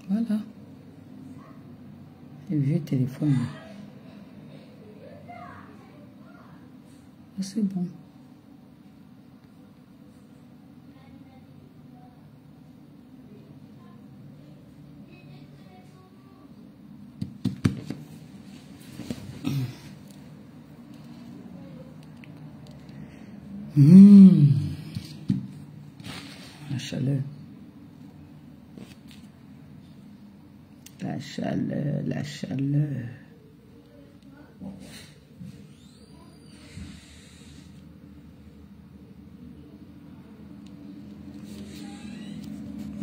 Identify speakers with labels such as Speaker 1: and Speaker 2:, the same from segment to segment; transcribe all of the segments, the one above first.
Speaker 1: Voilà. Le vieux téléphone. C'est bon. La chaleur. La chaleur, la chaleur.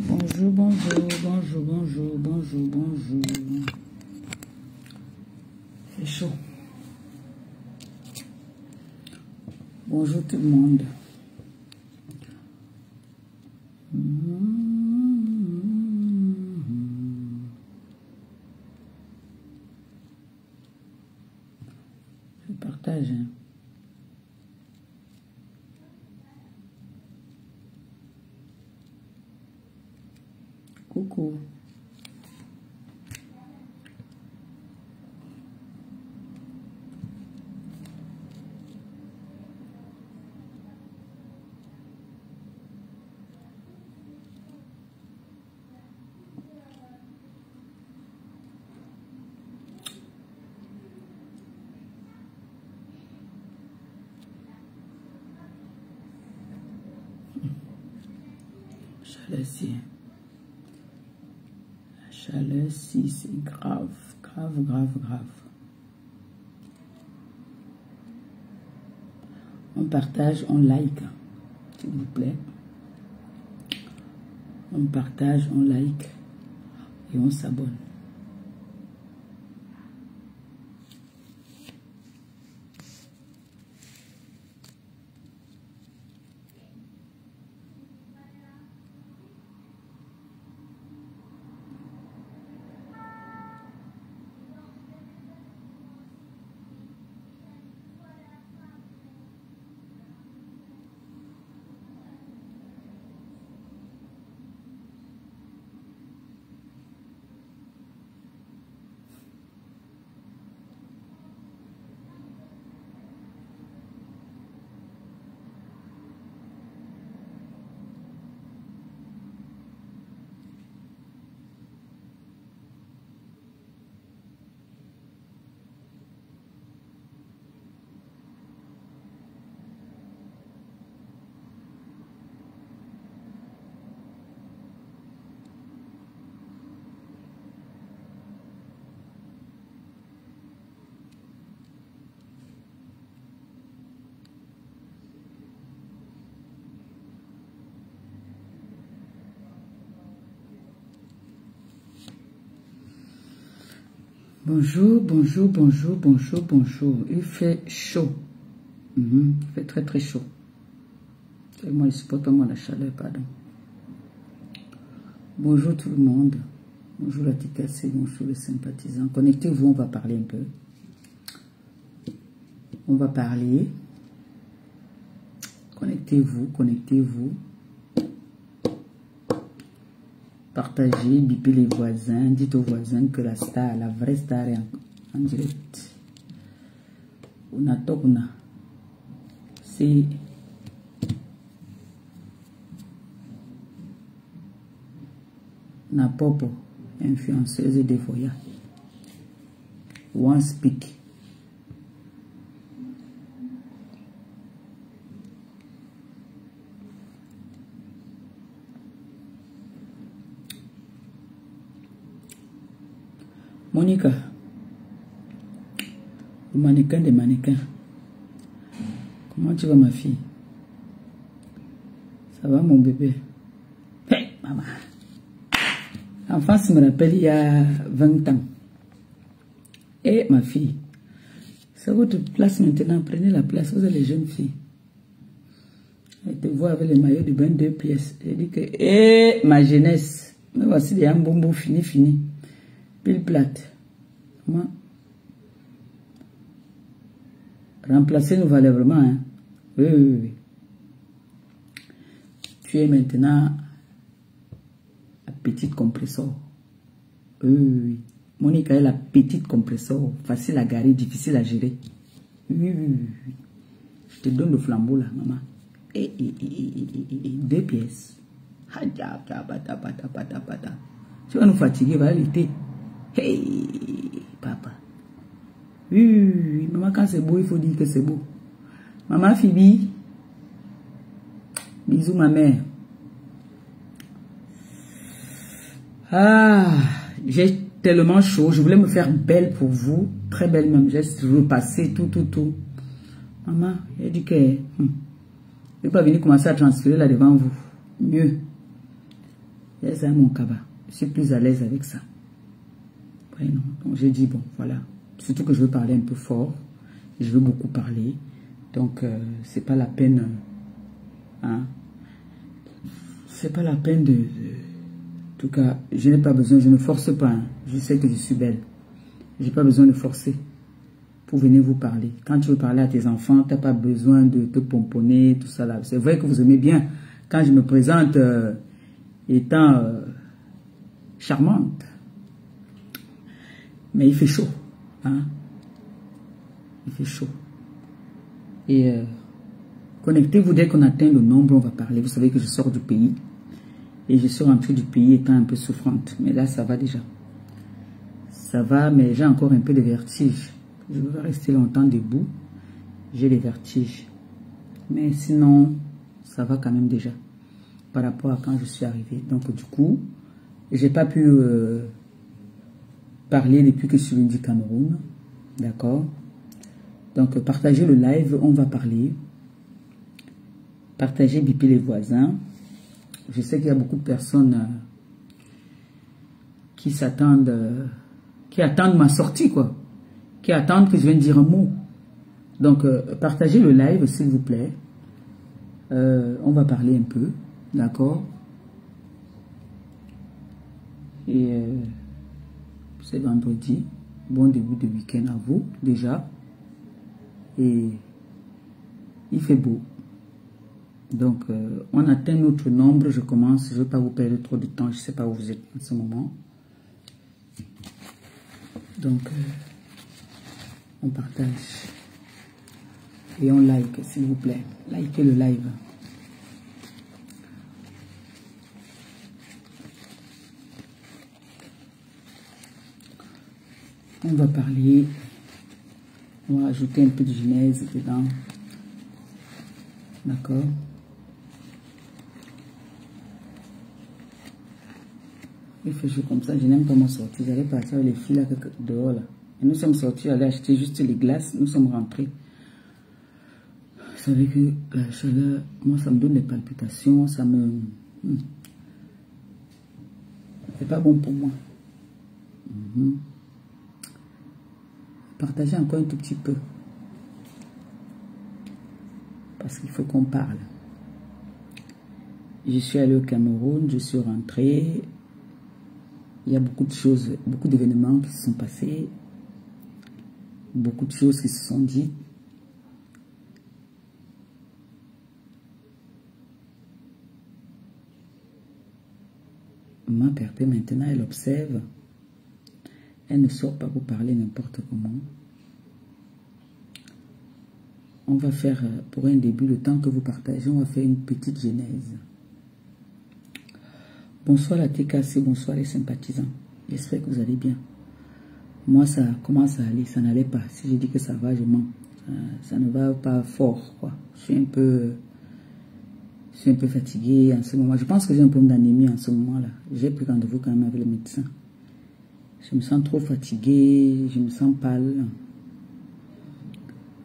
Speaker 1: Bonjour, bonjour, bonjour, bonjour, bonjour, bonjour. C'est chaud. Bonjour tout le monde. Je partage. Coucou. Chaleur, si. La chaleur, si, c'est grave, grave, grave, grave. On partage, on like, s'il vous plaît. On partage, on like et on s'abonne. Bonjour, bonjour, bonjour, bonjour, bonjour. Il fait chaud. Il fait très très chaud. Moi, je supporte moins la chaleur, pardon. Bonjour tout le monde. Bonjour la TKC, bonjour les sympathisants. Connectez-vous, on va parler un peu. On va parler. Connectez-vous, connectez-vous. Partagez, bipez les voisins, dites aux voisins que la star, la vraie star est en direct. Una tokuna. C'est na popo, influenceuse de Foya. One speak. Monica, le mannequin des mannequins. Comment tu vas, ma fille? Ça va, mon bébé? Hey, maman. L'enfance me rappelle il y a 20 ans. Et ma fille, c'est votre place maintenant. Prenez la place. Vous êtes les jeunes filles. Elle te voit avec les maillots de bain 2 pièces. Elle dit que, eh, ma jeunesse. Me voici des bonbons fini. Pile plate. Comment? Remplacer nous valait vraiment. Hein? Oui. Tu es maintenant la petite compresseur. Oui. Monique a la petite compresseur, facile à garer, difficile à gérer. Oui. Je te donne le flambeau là, maman. Et 2 pièces. Tu vas nous fatiguer, va l'été. Hey, papa. Oui, maman, quand c'est beau, il faut dire que c'est beau. Maman Phoebe. Bisous, ma mère. Ah, j'ai tellement chaud. Je voulais me faire belle pour vous. Très belle même. J'ai repassé tout. Maman, il a dit que... je ne vais pas venir commencer à transférer là devant vous. Mieux. C'est mon cabas. Je suis plus à l'aise avec ça. Ouais, non. Donc j'ai dit, bon, voilà. Surtout que je veux parler un peu fort. Je veux beaucoup parler. Donc, c'est pas la peine... hein. C'est pas la peine de... En tout cas, je n'ai pas besoin, je ne force pas. Hein. Je sais que je suis belle. Je n'ai pas besoin de forcer pour venir vous parler. Quand tu veux parler à tes enfants, tu n'as pas besoin de te pomponner, tout ça là. C'est vrai que vous aimez bien quand je me présente étant charmante. Mais il fait chaud. Hein? Il fait chaud. Et connectez-vous dès qu'on atteint le nombre, on va parler. Vous savez que je sors du pays. Et je suis rentrée du pays étant un peu souffrante. Mais là, ça va déjà. Ça va, mais j'ai encore un peu de vertige. Je ne veux pas rester longtemps debout. J'ai des vertiges. Mais sinon, ça va quand même déjà. Par rapport à quand je suis arrivée. Donc, du coup, j'ai pas pu parler depuis que je suis venue du Cameroun. D'accord? Donc, partagez le live, on va parler. Partagez, biper les voisins. Je sais qu'il y a beaucoup de personnes qui s'attendent, qui attendent ma sortie, quoi. Qui attendent que je vienne dire un mot. Donc, partagez le live, s'il vous plaît. On va parler un peu, d'accord? Et c'est vendredi. Bon début de week-end à vous, déjà. Et il fait beau. Donc, on atteint notre nombre. Je commence. Je ne veux pas vous perdre trop de temps. Je ne sais pas où vous êtes en ce moment. Donc, on partage. Et on like, s'il vous plaît. Likez le live. On va parler. On va ajouter un peu de genèse dedans. D'accord? Il fait chaud comme ça, je n'aime pas m'en sortir. J'allais partir avec les filles là, dehors là. Et nous sommes sortis, aller acheter juste les glaces. Nous sommes rentrés. Vous savez que la chaleur, moi ça me donne des palpitations, ça me... C'est pas bon pour moi. Partagez encore un tout petit peu. Parce qu'il faut qu'on parle. Je suis allée au Cameroun, je suis rentrée. Il y a beaucoup de choses, beaucoup d'événements qui se sont passés. Beaucoup de choses qui se sont dites. Ma père maintenant, elle observe. Elle ne sort pas pour parler n'importe comment. On va faire, pour un début, le temps que vous partagez, on va faire une petite genèse. Bonsoir la TKC, bonsoir les sympathisants. J'espère que vous allez bien. Moi, ça commence à aller, ça n'allait pas. Si je dis que ça va, je mens. Ça ne va pas fort, quoi. Je suis un peu fatiguée en ce moment. Je pense que j'ai un problème d'anémie en ce moment-là. J'ai pris rendez-vous quand même avec le médecin. Je me sens trop fatiguée, je me sens pâle.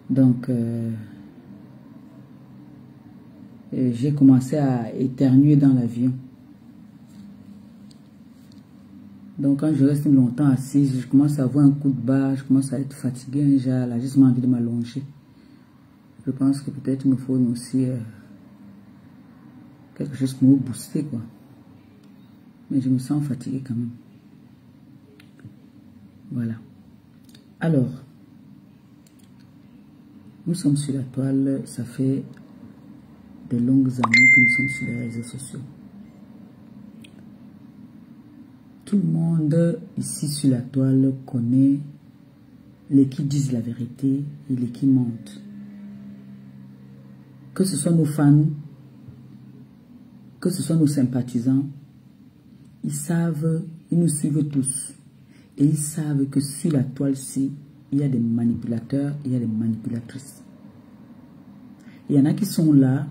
Speaker 1: Donc, j'ai commencé à éternuer dans l'avion. Donc, quand je reste longtemps assise, je commence à avoir un coup de barre, je commence à être fatiguée, j'ai juste envie de m'allonger. Je pense que peut-être il me faut aussi quelque chose pour me booster, quoi. Mais je me sens fatiguée quand même. Voilà. Alors, nous sommes sur la toile, ça fait de longues années que nous sommes sur les réseaux sociaux. Tout le monde ici sur la toile connaît les qui disent la vérité et les qui mentent. Que ce soit nos fans, que ce soit nos sympathisants, ils savent, ils nous suivent tous. Et ils savent que sur la toile-ci, il y a des manipulateurs, il y a des manipulatrices. Il y en a qui sont là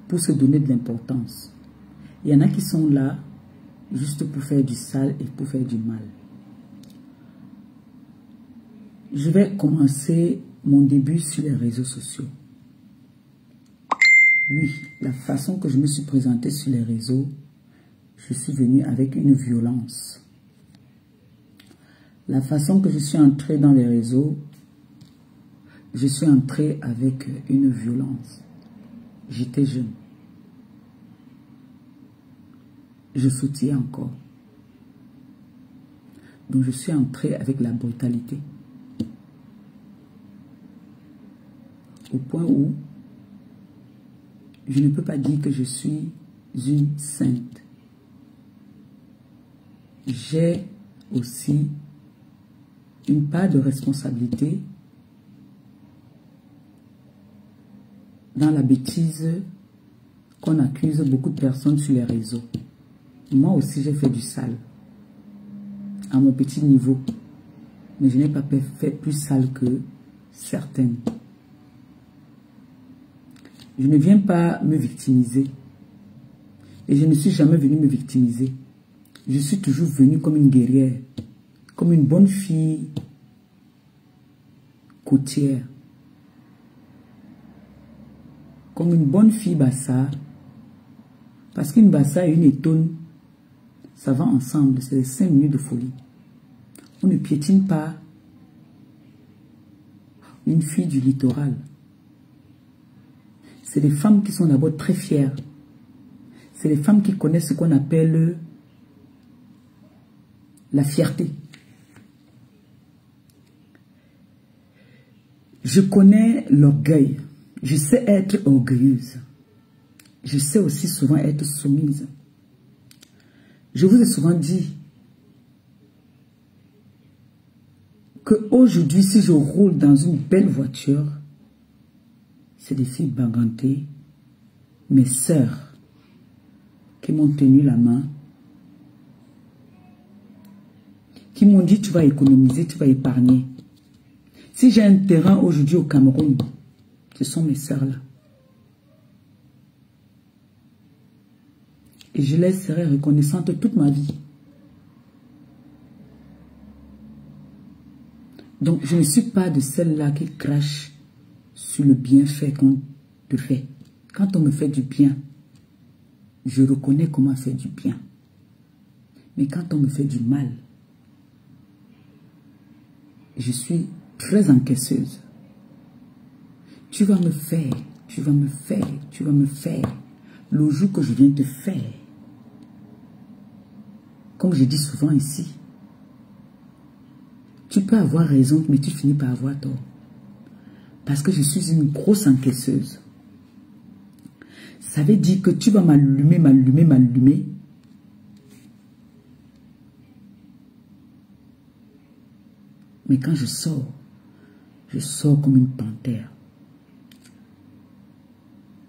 Speaker 1: pour se donner de l'importance. Il y en a qui sont là juste pour faire du sale et pour faire du mal. Je vais commencer mon début sur les réseaux sociaux. Oui, la façon que je me suis présentée sur les réseaux, je suis venue avec une violence. La façon que je suis entrée dans les réseaux, je suis entrée avec une violence. J'étais jeune. Je sautillais encore. Donc je suis entrée avec la brutalité. Au point où je ne peux pas dire que je suis une sainte. J'ai aussi une part de responsabilité dans la bêtise qu'on accuse beaucoup de personnes sur les réseaux. Moi aussi, j'ai fait du sale à mon petit niveau, mais je n'ai pas fait plus sale que certaines. Je ne viens pas me victimiser et je ne suis jamais venue me victimiser. Je suis toujours venue comme une guerrière, comme une bonne fille côtière, comme une bonne fille bassa, parce qu'une bassa et une étonne, ça va ensemble, c'est les 5 minutes de folie. On ne piétine pas une fille du littoral. C'est des femmes qui sont d'abord très fières. C'est les femmes qui connaissent ce qu'on appelle la fierté. Je connais l'orgueil. Je sais être orgueilleuse. Je sais aussi souvent être soumise. Je vous ai souvent dit qu'aujourd'hui, si je roule dans une belle voiture, c'est des filles bagantées, mes sœurs, qui m'ont tenu la main, qui m'ont dit, tu vas économiser, tu vas épargner. Si j'ai un terrain aujourd'hui au Cameroun, ce sont mes sœurs là. Et je les serai reconnaissante toute ma vie. Donc, je ne suis pas de celle-là qui crache sur le bienfait qu'on te fait. Quand on me fait du bien, je reconnais comment faire du bien. Mais quand on me fait du mal, je suis très encaisseuse. Tu vas me faire, tu vas me faire, tu vas me faire. Le jour que je viens te faire, comme je dis souvent ici, tu peux avoir raison, mais tu finis par avoir tort. Parce que je suis une grosse encaisseuse. Ça veut dire que tu vas m'allumer, m'allumer, m'allumer. Mais quand je sors comme une panthère.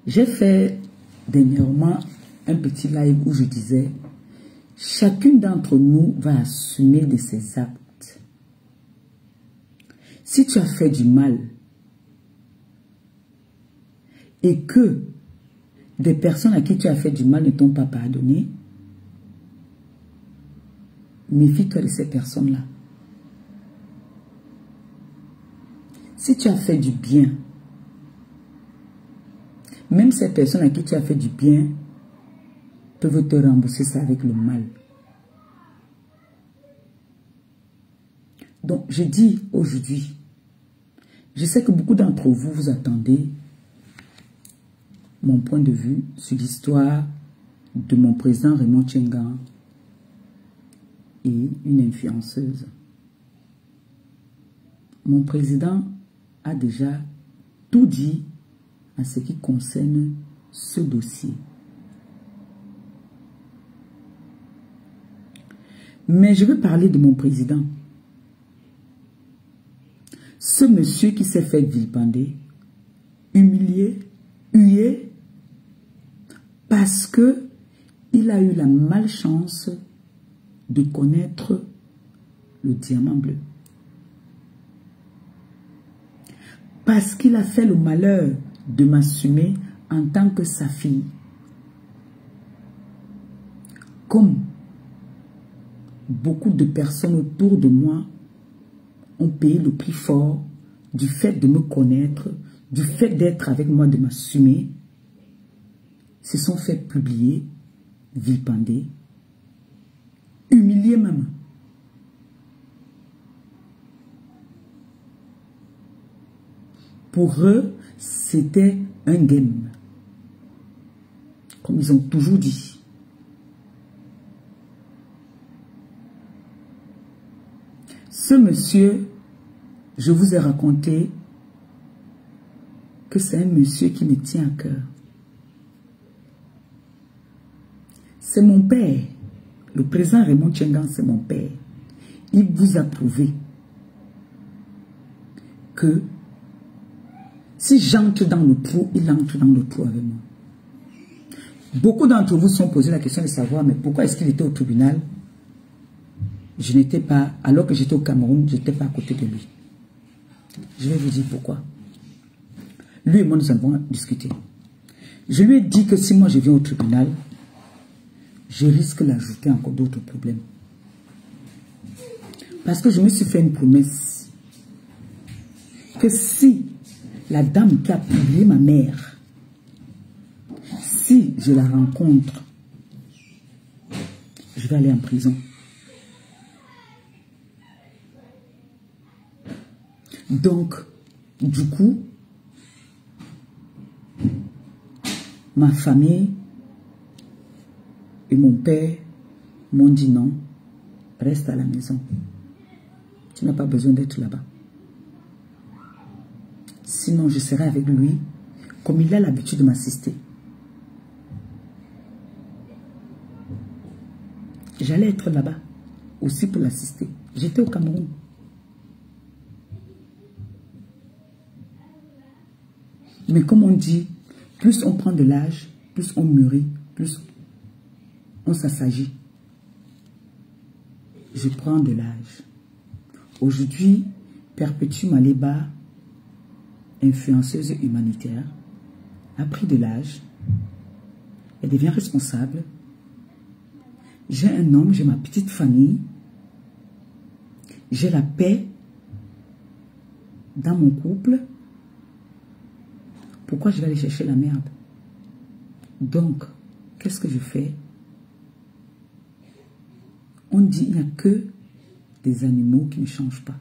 Speaker 1: J'ai fait dernièrement un petit live où je disais, chacune d'entre nous va assumer de ses actes. Si tu as fait du mal et que des personnes à qui tu as fait du mal ne t'ont pas pardonné, méfie-toi de ces personnes-là. Si tu as fait du bien, même ces personnes à qui tu as fait du bien peuvent te rembourser ça avec le mal. Donc, je dis aujourd'hui, je sais que beaucoup d'entre vous, vous attendez mon point de vue sur l'histoire de mon président Raymond Tchengan et une influenceuse. Mon président a déjà tout dit en ce qui concerne ce dossier. Mais je veux parler de mon président. Ce monsieur qui s'est fait vilipender, humilié, hué, parce que il a eu la malchance de connaître le diamant bleu. Parce qu'il a fait le malheur de m'assumer en tant que sa fille. Comme beaucoup de personnes autour de moi ont payé le prix fort du fait de me connaître, du fait d'être avec moi, de m'assumer, se sont fait publier, vilipender, humilier même. Pour eux, c'était un game. Comme ils ont toujours dit. Ce monsieur, je vous ai raconté que c'est un monsieur qui me tient à cœur. C'est mon père. Le président Raymond Tchengan, c'est mon père. Il vous a prouvé que si j'entre dans le trou, il entre dans le trou avec moi. Beaucoup d'entre vous se sont posé la question de savoir, mais pourquoi est-ce qu'il était au tribunal? Je n'étais pas, alors que j'étais au Cameroun, je n'étais pas à côté de lui. Je vais vous dire pourquoi. Lui et moi, nous avons discuté. Je lui ai dit que si moi je viens au tribunal, je risque d'ajouter encore d'autres problèmes. Parce que je me suis fait une promesse que si la dame qui a publié ma mère, si je la rencontre, je vais aller en prison. Donc, du coup, ma famille et mon père m'ont dit non, reste à la maison. Tu n'as pas besoin d'être là-bas. Sinon, je serai avec lui comme il a l'habitude de m'assister. J'allais être là-bas aussi pour l'assister. J'étais au Cameroun. Mais comme on dit, plus on prend de l'âge, plus on mûrit, plus on s'assagit. Je prends de l'âge. Aujourd'hui, Perpétue Maleba, influenceuse humanitaire, a pris de l'âge. Elle devient responsable. J'ai un homme, j'ai ma petite famille. J'ai la paix dans mon couple. Pourquoi je vais aller chercher la merde? Donc, qu'est-ce que je fais? On dit qu'il n'y a que des animaux qui ne changent pas.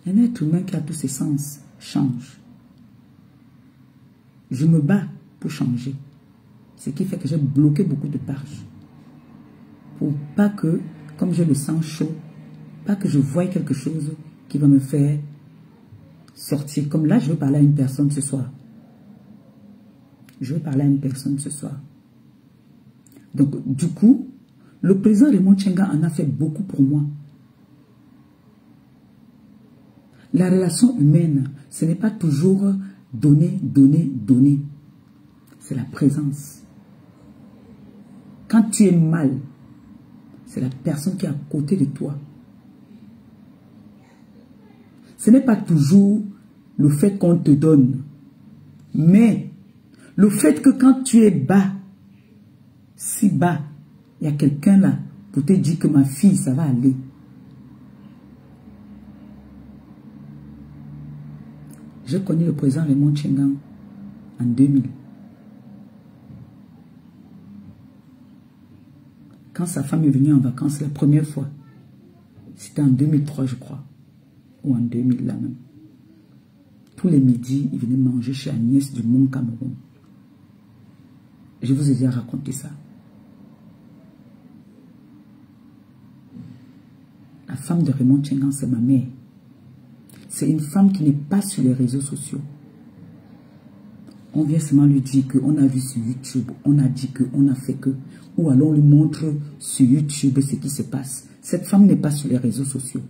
Speaker 1: Un être humain qui a tous ses sens change. Je me bats pour changer. Ce qui fait que j'ai bloqué beaucoup de pages. Pour pas que, comme j'ai le sang chaud, pas que je voie quelque chose qui va me faire sortir. Comme là, je veux parler à une personne ce soir. Je veux parler à une personne ce soir. Donc, du coup, le président Raymond Tchengan en a fait beaucoup pour moi. La relation humaine, ce n'est pas toujours donner, donner, donner. C'est la présence. Quand tu es mal, c'est la personne qui est à côté de toi. Ce n'est pas toujours le fait qu'on te donne, mais le fait que quand tu es bas, si bas, il y a quelqu'un là pour te dire que ma fille, ça va aller. J'ai connu le président Raymond Tchengan en 2000. Quand sa femme est venue en vacances la première fois, c'était en 2003 je crois, ou en 2000 là même. Tous les midis, il venait manger chez Agnès du Mont Cameroun. Je vous ai déjà raconté ça. La femme de Raymond Tchengan, c'est ma mère. C'est une femme qui n'est pas sur les réseaux sociaux. On vient seulement lui dire qu'on a vu sur YouTube, on a dit qu'on a fait que, ou alors on lui montre sur YouTube ce qui se passe. Cette femme n'est pas sur les réseaux sociaux.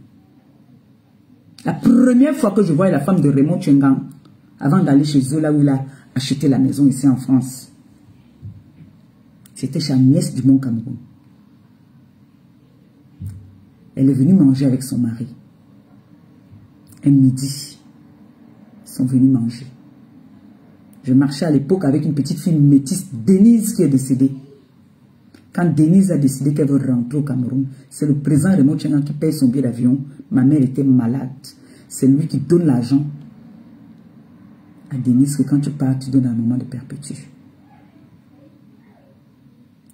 Speaker 1: La première fois que je voyais la femme de Raymond Tchengang, avant d'aller chez eux, là où il a acheté la maison ici en France, c'était chez Agnès Dumont Cameroun. Elle est venue manger avec son mari. Un midi, ils sont venus manger. Je marchais à l'époque avec une petite fille métisse, Denise, qui est décédée. Quand Denise a décidé qu'elle veut rentrer au Cameroun, c'est le président Raymond Tchengang qui paye son billet d'avion. Ma mère était malade. C'est lui qui donne l'argent à Denise, que quand tu pars, tu donnes un moment de perpétuité.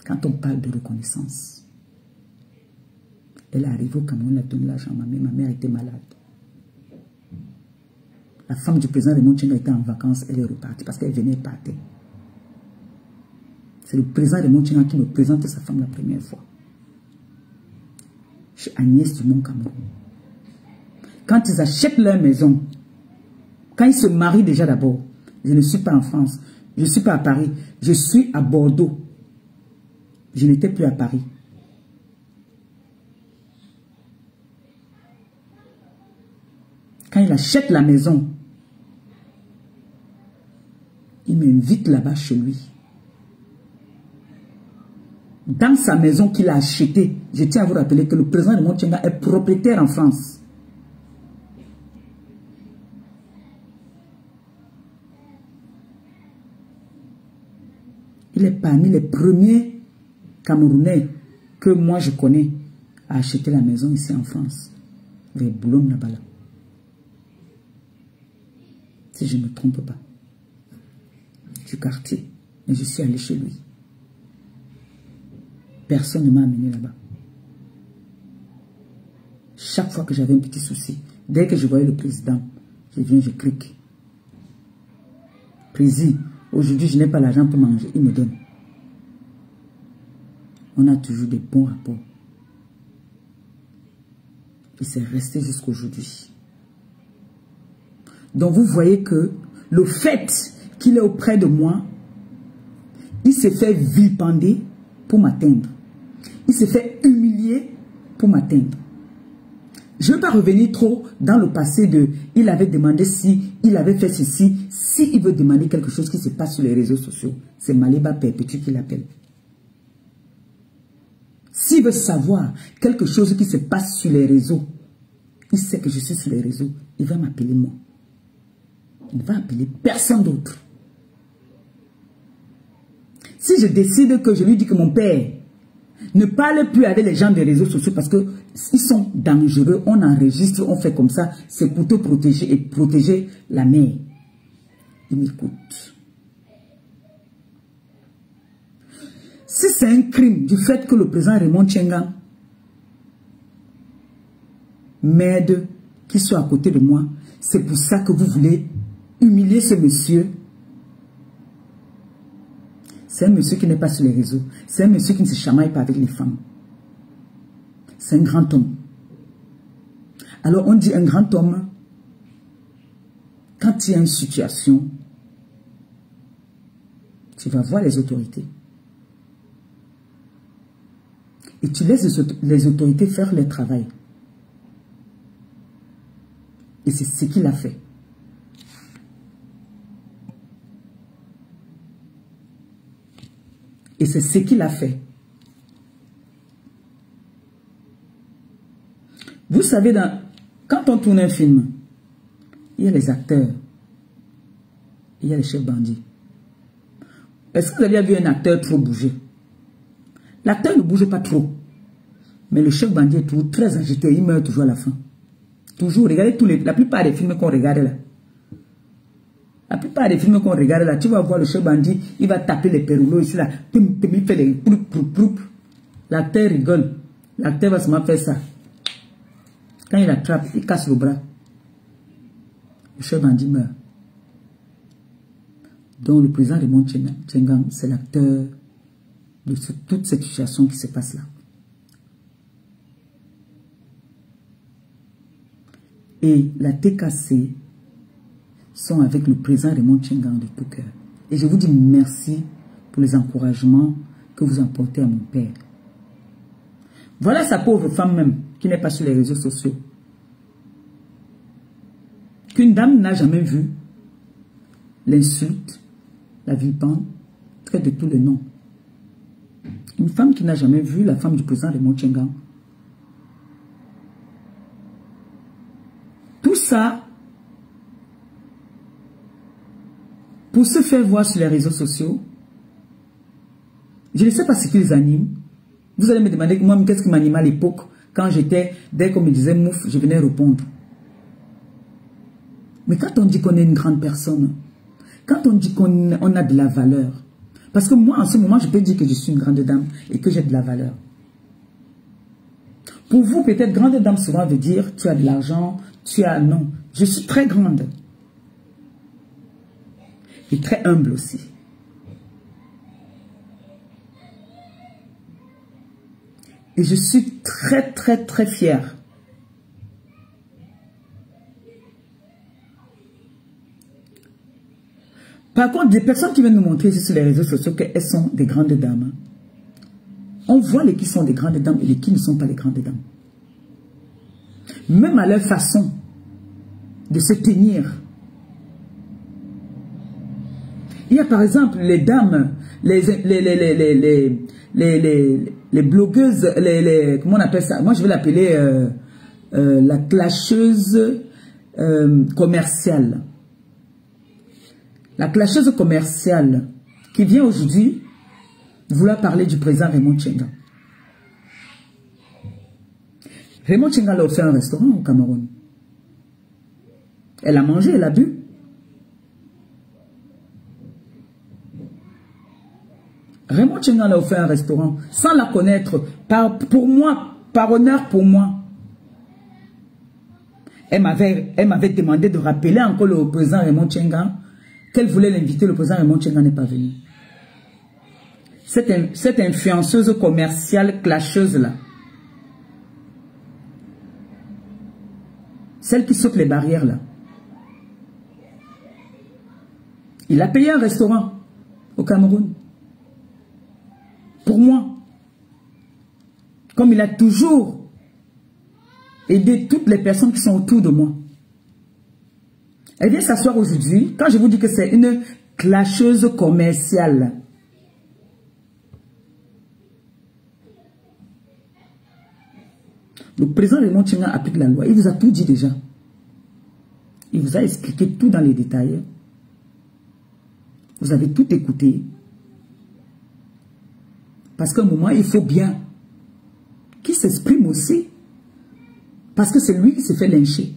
Speaker 1: Quand on parle de reconnaissance, elle est arrivée au Cameroun, elle a donné l'argent à ma mère était malade. La femme du président Raymond Tchengang était en vacances, elle est repartie parce qu'elle venait et partait. C'est le président Raymond Tchengang qui me présente sa femme la première fois. Chez Agnès Dumont Cameroun. Quand ils achètent leur maison, quand ils se marient déjà d'abord, je ne suis pas en France, je ne suis pas à Paris, je suis à Bordeaux. Je n'étais plus à Paris. Quand il achète la maison, il m'invite là-bas chez lui. Dans sa maison qu'il a achetée, je tiens à vous rappeler que le président Raymond Tchengang est propriétaire en France. Il est parmi les premiers Camerounais que moi je connais à acheter la maison ici en France. Vers Boulogne là-bas. Si je ne me trompe pas. Du quartier. Mais je suis allé chez lui. Personne ne m'a amené là-bas. Chaque fois que j'avais un petit souci, dès que je voyais le président, je viens, je clique. Président, aujourd'hui je n'ai pas l'argent pour manger, il me donne. On a toujours des bons rapports. Et c'est resté jusqu'aujourd'hui. Donc vous voyez que le fait qu'il est auprès de moi, il s'est fait vilipender pour m'atteindre. Il s'est fait humilier pour m'atteindre. Je ne veux pas revenir trop dans le passé de il avait demandé si, il avait fait ceci. Si il veut demander quelque chose qui se passe sur les réseaux sociaux, c'est Maliba Perpétue qui l'appelle. S'il veut savoir quelque chose qui se passe sur les réseaux, il sait que je suis sur les réseaux, il va m'appeler moi. Il ne va appeler personne d'autre. Si je décide que je lui dis que mon père ne parle plus avec les gens des réseaux sociaux parce qu'ils sont dangereux, on enregistre, on fait comme ça, c'est pour te protéger et protéger la mère. Il m'écoute. Si c'est un crime du fait que le président Raymond Tchengang m'aide, qu'il soit à côté de moi, c'est pour ça que vous voulez humilier ce monsieur. C'est un monsieur qui n'est pas sur les réseaux. C'est un monsieur qui ne se chamaille pas avec les femmes. C'est un grand homme. Alors on dit un grand homme, quand il y a une situation, tu vas voir les autorités. Et tu laisses les autorités faire leur travail. Et c'est ce qu'il a fait. Et c'est ce qu'il a fait. Vous savez, quand on tourne un film, il y a les acteurs, il y a les chefs bandits. Est-ce que vous avez vu un acteur trop bouger? L'acteur ne bouge pas trop. Mais le chef bandit est toujours très agité, il meurt toujours à la fin. Toujours, regardez la plupart des films qu'on regarde là. La plupart des films qu'on regarde là, tu vas voir le chef bandit, il va taper les péroulots ici là. Il fait les proup, proup, proup. L'acteur rigole. L'acteur va seulement faire ça. Quand il attrape, il casse le bras. Le chef bandit meurt. Donc le président Raymond Tchengang, c'est l'acteur de toute cette situation qui se passe là. Et la TKC sont avec le président Raymond Tchengang de tout cœur. Et je vous dis merci pour les encouragements que vous apportez à mon père. Voilà sa pauvre femme même, qui n'est pas sur les réseaux sociaux. Qu'une dame n'a jamais vu l'insulte, la vilipende, traite de tous les noms. Une femme qui n'a jamais vu la femme du président Raymond Tchengang. Tout ça, pour se faire voir sur les réseaux sociaux, je ne sais pas ce qui les anime. Vous allez me demander, moi, qu'est-ce qui m'animait à l'époque, quand j'étais, dès qu'on me disait mouf, je venais répondre. Mais quand on dit qu'on est une grande personne, quand on dit qu'on a de la valeur, parce que moi, en ce moment, je peux dire que je suis une grande dame et que j'ai de la valeur. Pour vous, peut-être, grande dame souvent veut dire, tu as de l'argent, tu as... Non, je suis très grande. Et très humble aussi. Et je suis très, très, très fière. Par contre, des personnes qui viennent nous montrer sur les réseaux sociaux qu'elles sont des grandes dames. On voit les qui sont des grandes dames et les qui ne sont pas les grandes dames. Même à leur façon de se tenir. Il y a par exemple les dames, les blogueuses, comment on appelle ça? Moi je vais l'appeler la clasheuse commerciale. La clasheuse commerciale qui vient aujourd'hui vouloir parler du président Raymond Tchengang. Raymond Tchengang a offert un restaurant au Cameroun. Elle a mangé, elle a bu. Raymond Tchengang a offert un restaurant sans la connaître, pour moi, par honneur pour moi. Elle m'avait demandé de rappeler encore le président Raymond Tchengang qu'elle voulait l'inviter, le président Raymond Tchengang n'est pas venu. Cette influenceuse commerciale clasheuse là, celle qui saute les barrières là, il a payé un restaurant au Cameroun. Pour moi, comme il a toujours aidé toutes les personnes qui sont autour de moi. Elle vient s'asseoir aujourd'hui, quand je vous dis que c'est une clasheuse commerciale. Le président Raymond Tchengang applique la loi. Il vous a tout dit déjà. Il vous a expliqué tout dans les détails. Vous avez tout écouté. Parce qu'à un moment, il faut bien qu'il s'exprime aussi. Parce que c'est lui qui s'est fait lyncher.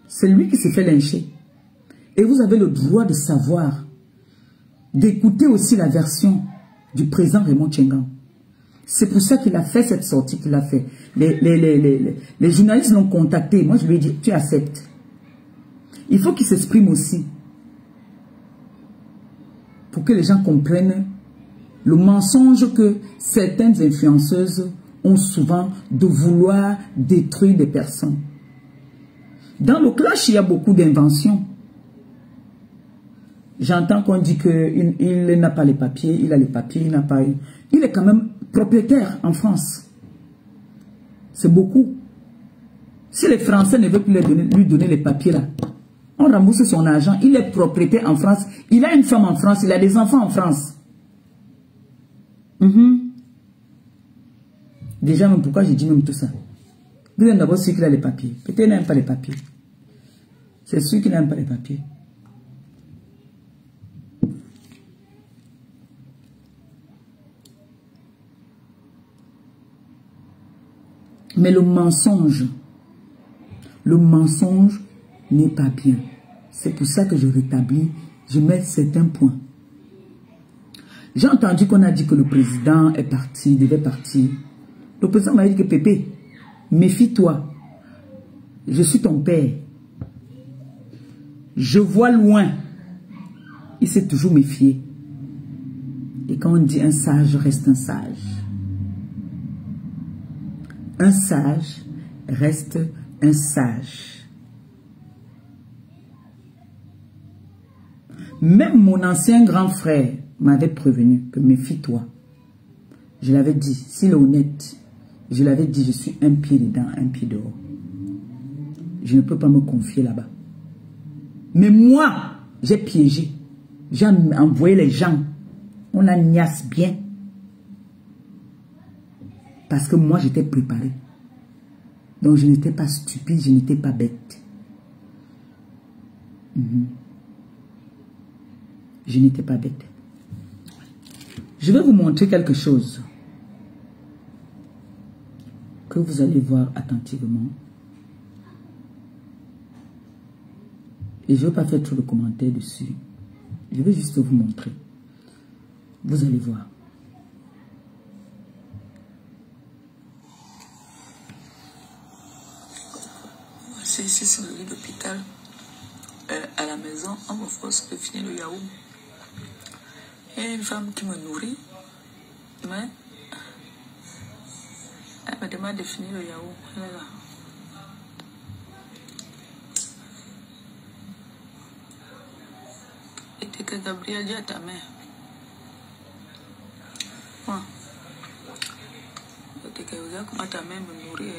Speaker 1: C'est lui qui s'est fait lyncher. Et vous avez le droit de savoir, d'écouter aussi la version du président Raymond Tchengang. C'est pour ça qu'il a fait cette sortie qu'il a fait. Les journalistes l'ont contacté. Moi, je lui ai dit, tu acceptes. Il faut qu'il s'exprime aussi. Pour que les gens comprennent le mensonge que certaines influenceuses ont souvent de vouloir détruire des personnes. Dans le clash, il y a beaucoup d'inventions. J'entends qu'on dit qu'il n'a pas les papiers, il a les papiers, il n'a pas... Il est quand même propriétaire en France. C'est beaucoup. Si les Français ne veulent plus lui donner les papiers là, on rembourse son argent, il est propriétaire en France, il a une femme en France, il a des enfants en France. Déjà, même pourquoi j'ai dit même tout ça? Vous êtes d'abord sûr qu'il a les papiers. Peut-être qu'il n'aime pas les papiers. C'est sûr qu'il n'aime pas les papiers. Mais le mensonge n'est pas bien. C'est pour ça que je rétablis, je mets certains points. J'ai entendu qu'on a dit que le président est parti, devait partir. Le président m'a dit que Pépé, méfie-toi. Je suis ton père. Je vois loin. Il s'est toujours méfié. Et quand on dit un sage reste un sage. Un sage reste un sage. Même mon ancien grand frère m'avait prévenu que méfie-toi. Je l'avais dit, s'il est honnête, je l'avais dit, je suis un pied dedans, un pied dehors. Je ne peux pas me confier là-bas. Mais moi, j'ai piégé. J'ai envoyé les gens. On a niasse bien. Parce que moi, j'étais préparé. Donc, je n'étais pas stupide, je n'étais pas bête. Je n'étais pas bête. Je vais vous montrer quelque chose que vous allez voir attentivement. Et je ne veux pas faire trop de commentaires dessus. Je vais juste vous montrer. Vous allez voir.
Speaker 2: C'est ici sur le lit d'hôpital. À la maison, on me force de finir le yaourt. Il y a une femme qui me nourrit, mais elle me demande de finir le yaourt. Elle est là. Et dès que Gabriel dit à ta mère, moi, dès que vous avez comment ta mère me nourrit,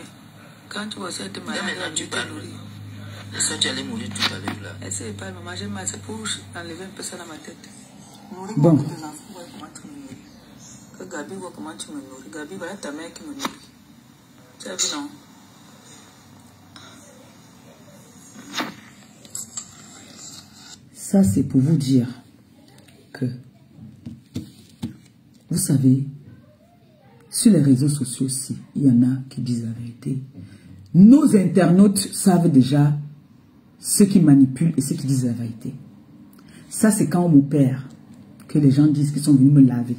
Speaker 2: quand tu vois ça, tu m'as dit de nourrir.
Speaker 3: Et ça, tu allais mourir tout à l'heure là.
Speaker 2: Elle sait pas, maman, j'ai mal, c'est pour enlever un peu ça dans ma tête. Nourris
Speaker 1: Bon.
Speaker 2: tes enfants, vois comment tu me nourris. Que Gabi voit comment tu me nourris. Gabi, voilà ta mère qui me nourrit. Tu as vu, non?
Speaker 1: Ça, c'est pour vous dire que, vous savez, sur les réseaux sociaux aussi, il y en a qui disent la vérité. Nos internautes savent déjà ceux qui manipulent et ceux qui disent la vérité. Ça, c'est quand on m'opère que les gens disent qu'ils sont venus me laver.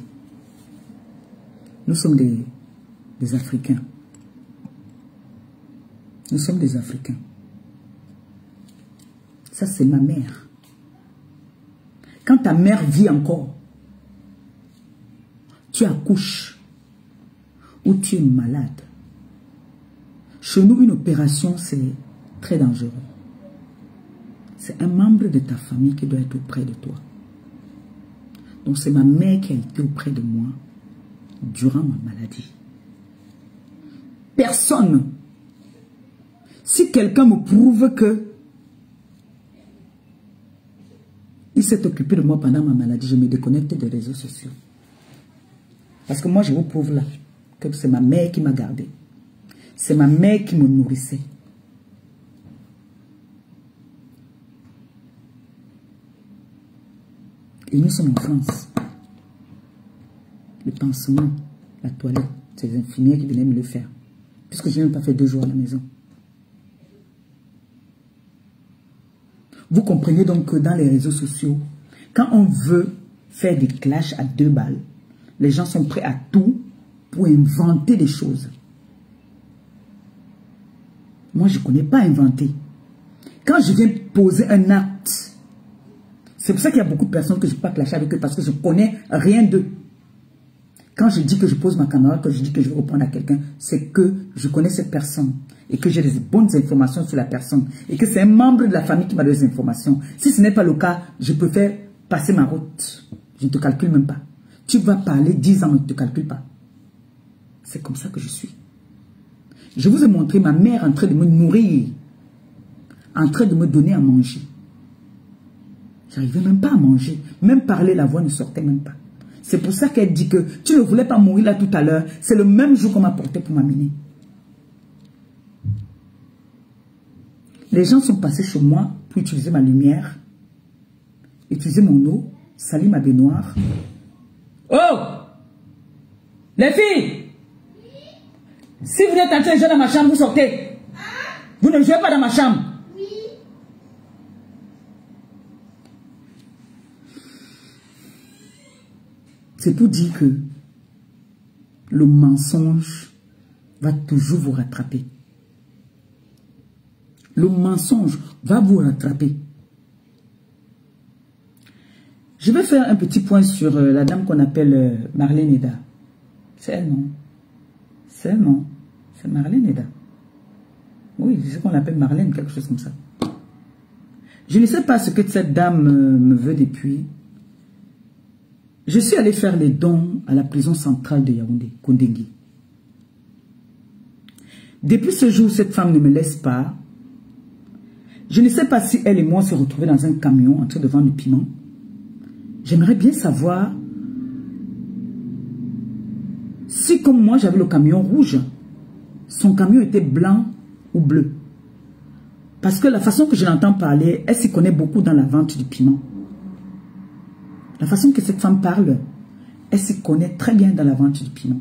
Speaker 1: Nous sommes des Africains. Nous sommes des Africains. Ça, c'est ma mère. Quand ta mère vit encore, tu accouches ou tu es malade. Chez nous, une opération, c'est très dangereux. C'est un membre de ta famille qui doit être auprès de toi. Donc, c'est ma mère qui a été auprès de moi durant ma maladie. Personne. Si quelqu'un me prouve que il s'est occupé de moi pendant ma maladie, je me déconnecte des réseaux sociaux. Parce que moi, je vous prouve là que c'est ma mère qui m'a gardé. C'est ma mère qui me nourrissait. Et nous sommes en France. Le pansement, la toilette, c'est les infirmières qui venaient me le faire. Puisque je n'ai même pas fait 2 jours à la maison. Vous comprenez donc que dans les réseaux sociaux, quand on veut faire des clashs à 2 balles, les gens sont prêts à tout pour inventer des choses. Moi, je ne connais pas inventer. Quand je viens poser un acte, c'est pour ça qu'il y a beaucoup de personnes que je ne peux pas clasher avec eux parce que je ne connais rien d'eux. Quand je dis que je pose ma caméra, que je dis que je vais répondre à quelqu'un, c'est que je connais cette personne et que j'ai des bonnes informations sur la personne et que c'est un membre de la famille qui m'a donné des informations. Si ce n'est pas le cas, je peux faire passer ma route. Je ne te calcule même pas. Tu vas parler 10 ans, je ne te calcule pas. C'est comme ça que je suis. Je vous ai montré ma mère en train de me nourrir, en train de me donner à manger. J'arrivais même pas à manger. Même parler, la voix ne sortait même pas. C'est pour ça qu'elle dit que tu ne voulais pas mourir là tout à l'heure. C'est le même jour qu'on m'a porté pour m'amener. Les gens sont passés chez moi pour utiliser ma lumière, utiliser mon eau, salir ma baignoire. Oh! Les filles! Si vous êtes en train de jouer dans ma chambre, vous sortez. Vous ne jouez pas dans ma chambre. C'est pour dire que le mensonge va toujours vous rattraper. Le mensonge va vous rattraper. Je vais faire un petit point sur la dame qu'on appelle Marlène Eda. C'est elle, non? C'est elle, non? C'est Marlène Eda. Oui, c'est ce qu'on appelle Marlène, quelque chose comme ça. Je ne sais pas ce que cette dame me veut depuis. Je suis allé faire les dons à la prison centrale de Yaoundé, Kondengui. Depuis ce jour, cette femme ne me laisse pas. Je ne sais pas si elle et moi se retrouvaient dans un camion en train de vendre du piment. J'aimerais bien savoir si, comme moi, j'avais le camion rouge, son camion était blanc ou bleu. Parce que la façon que je l'entends parler, elle s'y connaît beaucoup dans la vente du piment. La façon que cette femme parle, elle s'y connaît très bien dans la vente du piment.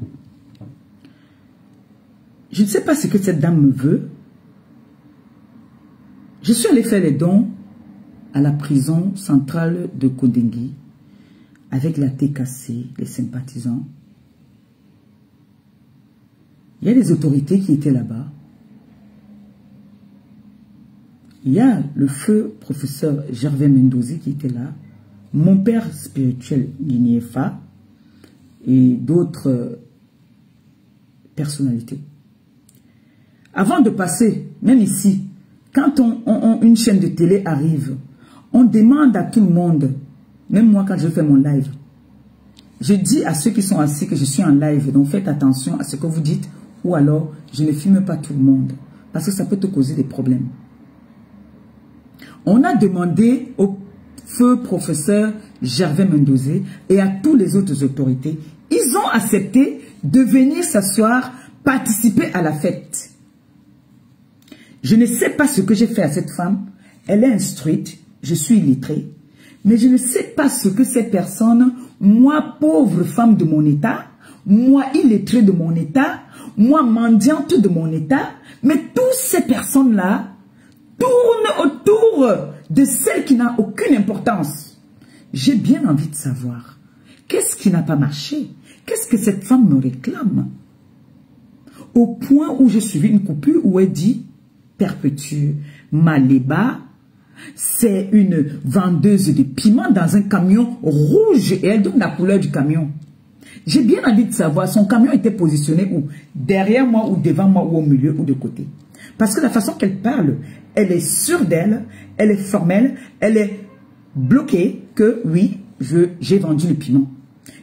Speaker 1: Je ne sais pas ce que cette dame me veut. Je suis allé faire les dons à la prison centrale de Kondengui avec la TKC, les sympathisants. Il y a des autorités qui étaient là-bas. Il y a le feu professeur Gervais Mendozi qui était là, mon père spirituel Guiniefa et d'autres personnalités. Avant de passer, même ici, quand une chaîne de télé arrive, on demande à tout le monde, même moi quand je fais mon live, je dis à ceux qui sont assis que je suis en live, donc faites attention à ce que vous dites, ou alors je ne filme pas tout le monde, parce que ça peut te causer des problèmes. On a demandé au feu professeur Gervais Mendozi et à toutes les autres autorités, ils ont accepté de venir s'asseoir, participer à la fête. Je ne sais pas ce que j'ai fait à cette femme. Elle est instruite, je suis illettrée. Mais je ne sais pas ce que ces personnes, moi pauvre femme de mon état, moi illettrée de mon état, moi mendiante de mon état, mais toutes ces personnes-là tournent autour de celle qui n'a aucune importance. J'ai bien envie de savoir, qu'est-ce qui n'a pas marché? Qu'est-ce que cette femme me réclame? Au point où j'ai suivi une coupure où elle dit, Perpétue Maléba, c'est une vendeuse de piment dans un camion rouge et elle donne la couleur du camion. J'ai bien envie de savoir, son camion était positionné où? Derrière moi ou devant moi ou au milieu ou de côté. Parce que la façon qu'elle parle, elle est sûre d'elle, elle est formelle, elle est bloquée que oui, j'ai vendu le piment.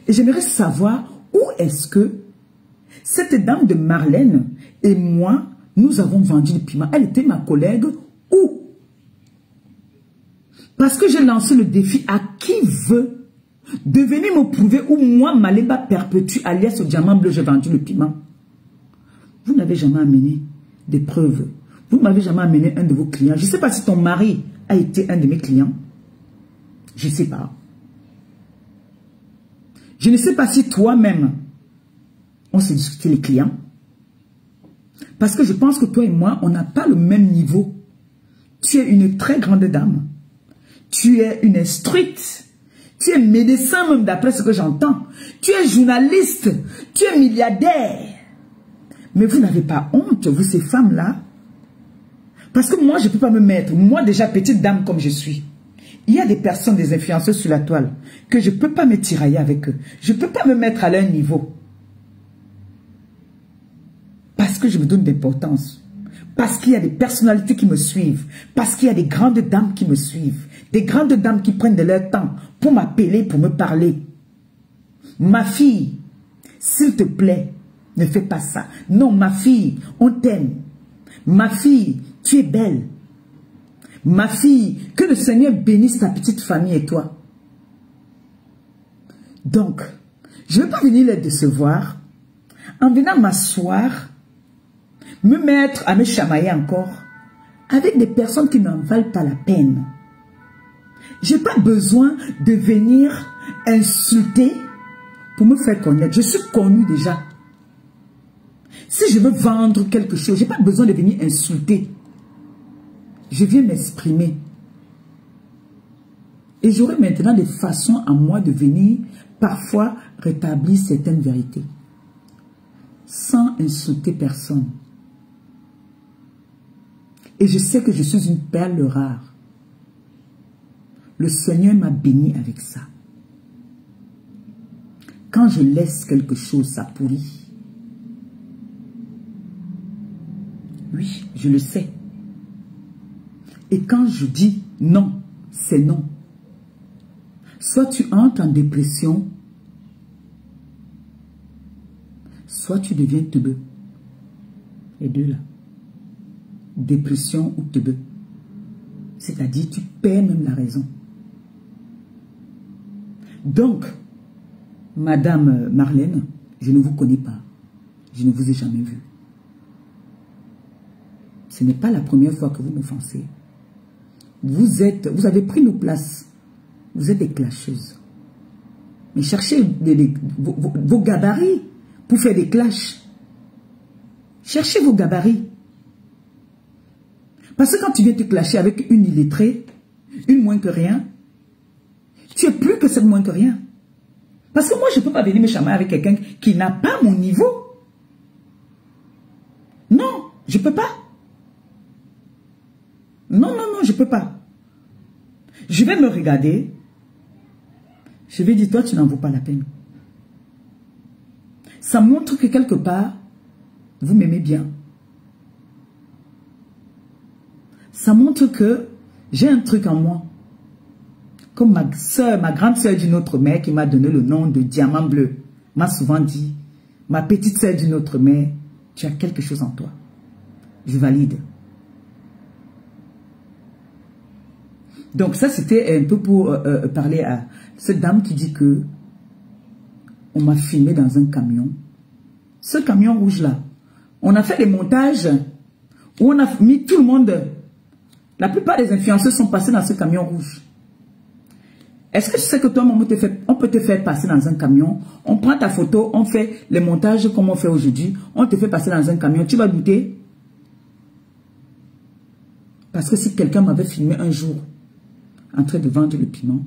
Speaker 1: Et j'aimerais savoir où est-ce que cette dame de Marlène et moi, nous avons vendu le piment. Elle était ma collègue où? Parce que j'ai lancé le défi à qui veut de venir me prouver où moi, Maléba Perpétue, alias au diamant bleu, j'ai vendu le piment. Vous n'avez jamais amené des preuves. Vous ne m'avez jamais amené un de vos clients. Je ne sais pas si ton mari a été un de mes clients. Je ne sais pas. Je ne sais pas si toi-même, on s'est discuté les clients. Parce que je pense que toi et moi, on n'a pas le même niveau. Tu es une très grande dame. Tu es une instruite. Tu es médecin même d'après ce que j'entends. Tu es journaliste. Tu es milliardaire. Mais vous n'avez pas honte, vous ces femmes-là. Parce que moi, je ne peux pas me mettre, moi déjà petite dame comme je suis. Il y a des personnes, des influenceurs sur la toile, que je ne peux pas me tirailler avec eux. Je ne peux pas me mettre à leur niveau. Parce que je me donne d'importance. Parce qu'il y a des personnalités qui me suivent. Parce qu'il y a des grandes dames qui me suivent. Des grandes dames qui prennent de leur temps pour m'appeler, pour me parler. Ma fille, s'il te plaît, ne fais pas ça. Non, ma fille, on t'aime. Ma fille, tu es belle. Ma fille, que le Seigneur bénisse ta petite famille et toi. Donc, je ne vais pas venir les décevoir en venant m'asseoir, me mettre à me chamailler encore avec des personnes qui n'en valent pas la peine. Je n'ai pas besoin de venir insulter pour me faire connaître. Je suis connue déjà. Si je veux vendre quelque chose, je n'ai pas besoin de venir insulter. Je viens m'exprimer. Et j'aurai maintenant des façons à moi de venir parfois rétablir certaines vérités. Sans insulter personne. Et je sais que je suis une perle rare. Le Seigneur m'a béni avec ça. Quand je laisse quelque chose, ça pourrit. Oui, je le sais. Et quand je dis non, c'est non. Soit tu entres en dépression, soit tu deviens teubeux. Les deux là. Dépression ou teubeux. C'est-à-dire, tu perds même la raison. Donc, Madame Marlène, je ne vous connais pas. Je ne vous ai jamais vu. Ce n'est pas la première fois que vous m'offensez. Vous avez pris nos places. Vous êtes des clasheuses. Mais cherchez vos gabarits pour faire des clashs. Cherchez vos gabarits. Parce que quand tu viens te clasher avec une illettrée, une moins que rien, tu es plus que cette moins que rien. Parce que moi, je ne peux pas venir me chamailler avec quelqu'un qui n'a pas mon niveau. Non, je ne peux pas. Non, non, non, je ne peux pas. Je vais me regarder. Je vais dire, toi, tu n'en vaux pas la peine. Ça montre que quelque part, vous m'aimez bien. Ça montre que j'ai un truc en moi. Comme ma grande sœur d'une autre mère qui m'a donné le nom de Diamant Bleu, m'a souvent dit, ma petite sœur d'une autre mère, tu as quelque chose en toi. Je valide. Donc ça, c'était un peu pour parler à cette dame qui dit que on m'a filmé dans un camion. Ce camion rouge-là, on a fait des montages où on a mis tout le monde. La plupart des influenceurs sont passés dans ce camion rouge. Est-ce que tu sais que toi, on peut te faire passer dans un camion, on prend ta photo, on fait les montages comme on fait aujourd'hui, on te fait passer dans un camion, tu vas douter? Parce que si quelqu'un m'avait filmé un jour en train de vendre le piment,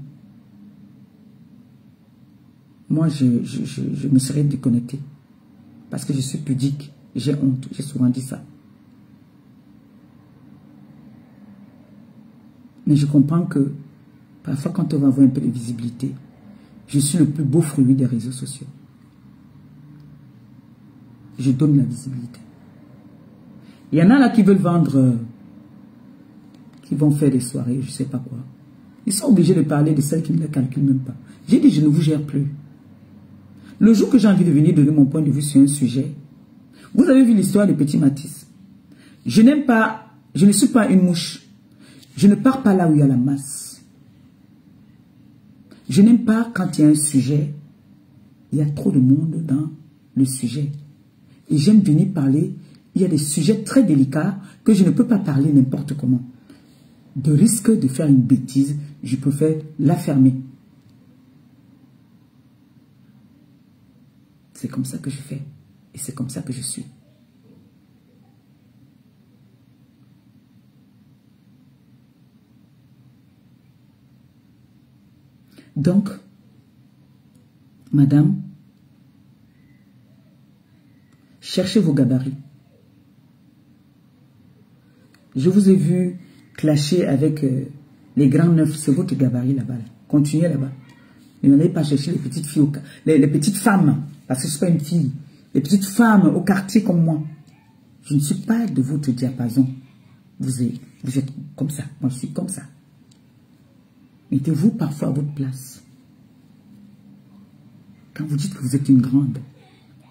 Speaker 1: moi, je me serais déconnecté. Parce que je suis pudique, j'ai honte, j'ai souvent dit ça. Mais je comprends que parfois, quand on va avoir un peu de visibilité, je suis le plus beau fruit des réseaux sociaux. Je donne la visibilité. Il y en a là qui veulent vendre, qui vont faire des soirées, je ne sais pas quoi. Ils sont obligés de parler de celles qui ne les calculent même pas. J'ai dit, je ne vous gère plus. Le jour que j'ai envie de venir donner mon point de vue sur un sujet, vous avez vu l'histoire de Petit Matisse. Je n'aime pas, je ne suis pas une mouche. Je ne pars pas là où il y a la masse. Je n'aime pas quand il y a un sujet, il y a trop de monde dans le sujet. Et j'aime venir parler, il y a des sujets très délicats que je ne peux pas parler n'importe comment. De risque de faire une bêtise, je préfère la fermer. C'est comme ça que je fais. Et c'est comme ça que je suis. Donc, madame, cherchez vos gabarits. Je vous ai vu clasher avec les grands neufs, c'est votre gabarit là-bas. Là. Continuez là-bas. Ne n'allez pas chercher les petites filles, les petites femmes, parce que je ne suis pas une fille. Les petites femmes au quartier comme moi. Je ne suis pas de votre diapason. Vous êtes comme ça. Moi, je suis comme ça. Mettez-vous parfois à votre place. Quand vous dites que vous êtes une grande,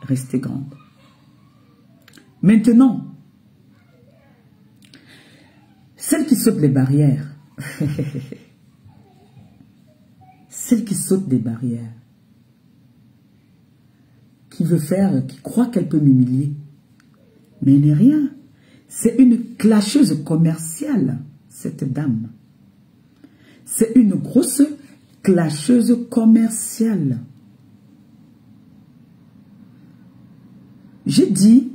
Speaker 1: restez grande. Maintenant, celle qui saute les barrières, celle qui saute des barrières, qui croit qu'elle peut m'humilier, mais elle n'est rien. C'est une clasheuse commerciale, cette dame. C'est une grosse clasheuse commerciale. J'ai dit,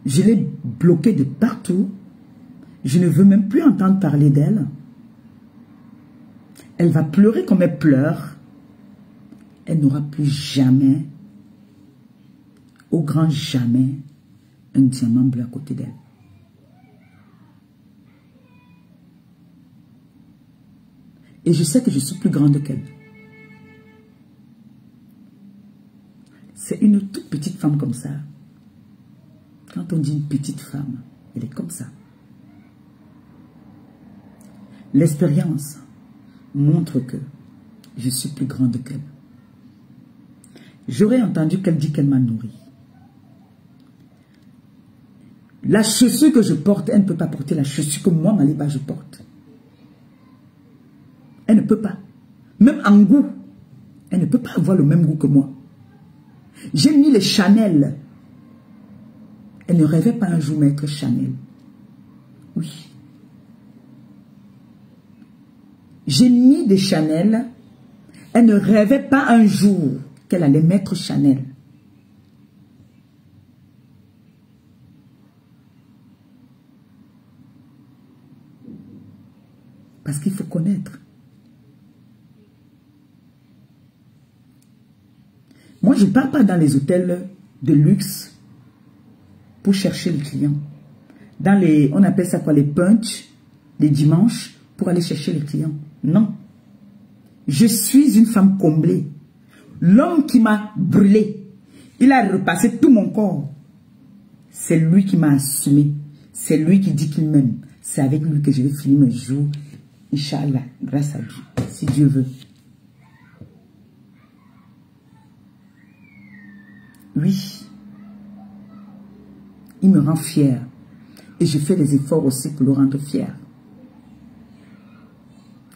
Speaker 1: je l'ai bloquée de partout. Je ne veux même plus entendre parler d'elle. Elle va pleurer comme elle pleure. Elle n'aura plus jamais, au grand jamais, un diamant bleu à côté d'elle. Et je sais que je suis plus grande qu'elle. C'est une toute petite femme comme ça. Quand on dit une petite femme, elle est comme ça. L'expérience montre que je suis plus grande qu'elle. J'aurais entendu qu'elle dit qu'elle m'a nourri. La chaussure que je porte, elle ne peut pas porter la chaussure que moi, Maliba, je porte. Elle ne peut pas. Même en goût, elle ne peut pas avoir le même goût que moi. J'ai mis les Chanel. Elle ne rêvait pas un jour mettre Chanel. Oui. J'ai mis des Chanel. Elle ne rêvait pas un jour qu'elle allait mettre Chanel. Parce qu'il faut connaître. Moi, je ne pars pas dans les hôtels de luxe pour chercher les clients. Dans les, on appelle ça quoi, les punch, les dimanches, pour aller chercher les clients. Non. Je suis une femme comblée. L'homme qui m'a brûlé, il a repassé tout mon corps. C'est lui qui m'a assumé. C'est lui qui dit qu'il m'aime. C'est avec lui que je vais finir mes jours. Inch'Allah, grâce à Dieu, si Dieu veut. Oui. Il me rend fier. Et je fais les efforts aussi pour le rendre fier.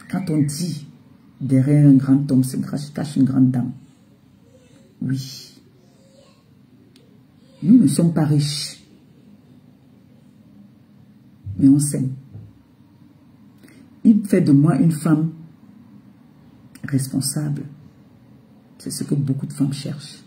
Speaker 1: Quand on dit derrière un grand homme se cache une grande dame. Oui. Nous ne sommes pas riches. Mais on s'aime. Il fait de moi une femme responsable. C'est ce que beaucoup de femmes cherchent.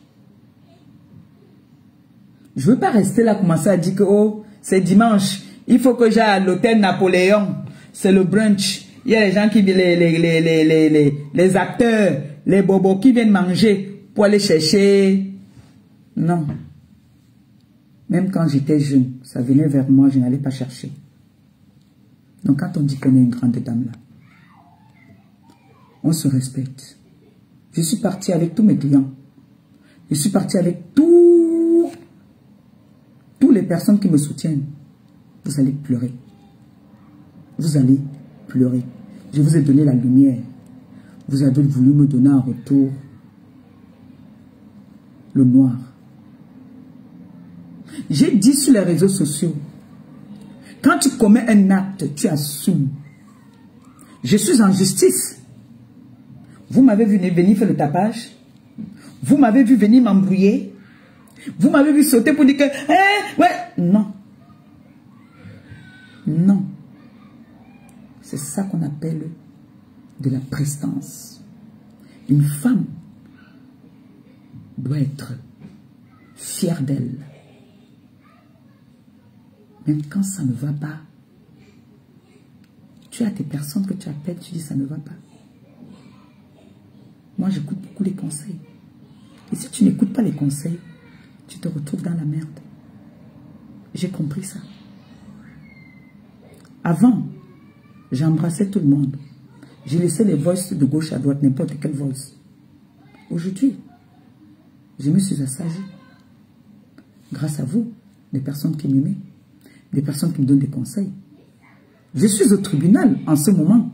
Speaker 1: Je ne veux pas rester là, commencer à dire que oh, c'est dimanche, il faut que j'aille à l'hôtel Napoléon, c'est le brunch. Il y a les gens qui les acteurs, les bobos qui viennent manger pour aller chercher. Non. Même quand j'étais jeune, ça venait vers moi, je n'allais pas chercher. Donc quand on dit qu'on est une grande dame là, on se respecte. Je suis partie avec tous mes clients. Je suis partie avec toutes les personnes qui me soutiennent. Vous allez pleurer. Vous allez pleurer. Je vous ai donné la lumière. Vous avez voulu me donner en retour le noir. J'ai dit sur les réseaux sociaux, quand tu commets un acte, tu assumes. Je suis en justice. Vous m'avez vu venir faire le tapage. Vous m'avez vu venir m'embrouiller. Vous m'avez vu sauter pour dire que... ouais. Non. Non. C'est ça qu'on appelle de la prestance. Une femme doit être fière d'elle. Même quand ça ne va pas, tu as tes personnes que tu appelles, tu dis ça ne va pas. Moi, j'écoute beaucoup les conseils. Et si tu n'écoutes pas les conseils, tu te retrouves dans la merde. J'ai compris ça. Avant, j'embrassais tout le monde. J'ai laissé les voices de gauche à droite, n'importe quelle voice. Aujourd'hui, je me suis assagie. Grâce à vous, des personnes qui m'aimaient, des personnes qui me donnent des conseils. Je suis au tribunal en ce moment.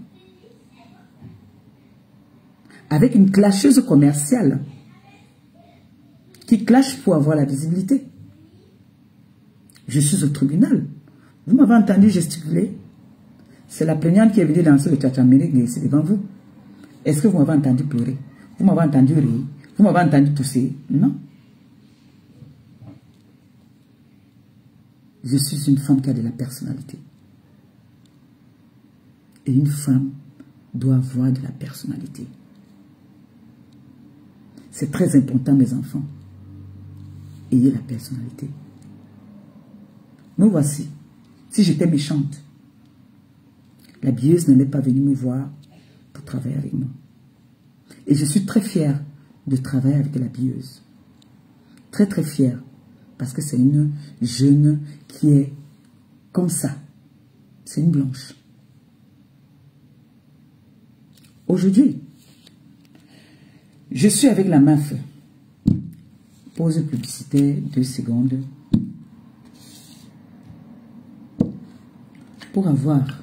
Speaker 1: Avec une clasheuse commerciale qui clash pour avoir la visibilité. Je suis au tribunal. Vous m'avez entendu gesticuler. C'est la plaignante qui est venue danser le tchatchamérik ici devant vous. Est-ce que vous m'avez entendu pleurer? Vous m'avez entendu rire? Vous m'avez entendu tousser? Non. Je suis une femme qui a de la personnalité. Et une femme doit avoir de la personnalité. C'est très important, mes enfants. Ayez la personnalité. Me voici. Si j'étais méchante, la bieuse n'allait pas venir me voir pour travailler avec moi. Et je suis très fière de travailler avec la bieuse. Très très fière. Parce que c'est une jeune qui est comme ça. C'est une blanche. Aujourd'hui, je suis avec la meuf. Pause publicitaire, 2 secondes. Pour avoir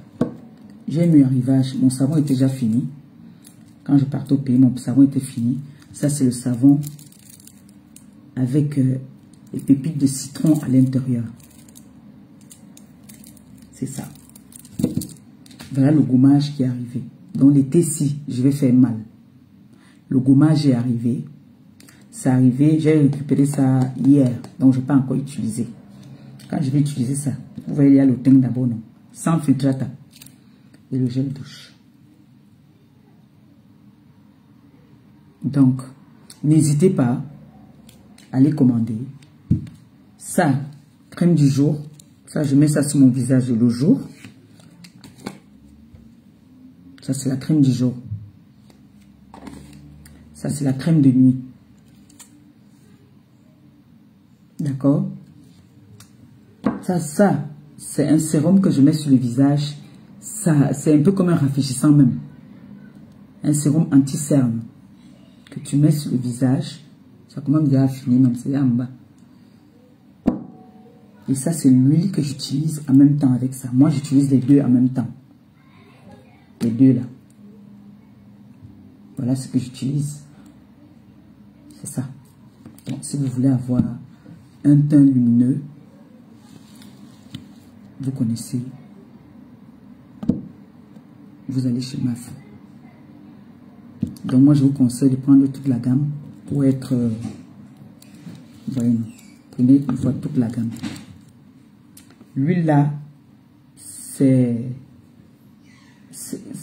Speaker 1: J'ai eu un rivage. Mon savon était déjà fini. Quand je partais au pays, mon savon était fini. Ça, c'est le savon avec les pépites de citron à l'intérieur. C'est ça. Voilà le gommage qui est arrivé. Donc, l'été-ci, je vais faire mal. Le gommage est arrivé. C'est arrivé, j'ai récupéré ça hier. Donc, je n'ai pas encore utilisé. Quand je vais utiliser ça, vous voyez, il y a le teint d'abord, non? Sans filtrata. Et le gel douche. Donc, n'hésitez pas à les commander. Ça, crème du jour. Ça, je mets ça sur mon visage le jour. Ça, c'est la crème du jour. Ça, c'est la crème de nuit. D'accord? Ça, c'est un sérum que je mets sur le visage. Ça, c'est un peu comme un rafraîchissant même. Un sérum anti-cerne que tu mets sur le visage. Ça commence déjà à finir, même c'est en bas. Et ça, c'est l'huile que j'utilise en même temps avec ça. Moi, j'utilise les deux en même temps. Les deux là. Voilà ce que j'utilise. C'est ça. Donc, si vous voulez avoir un teint lumineux, vous connaissez. Vous allez chez MAF. Donc, moi, je vous conseille de prendre toute la gamme pour être... voyez, prenez une fois toute la gamme. L'huile là, c'est...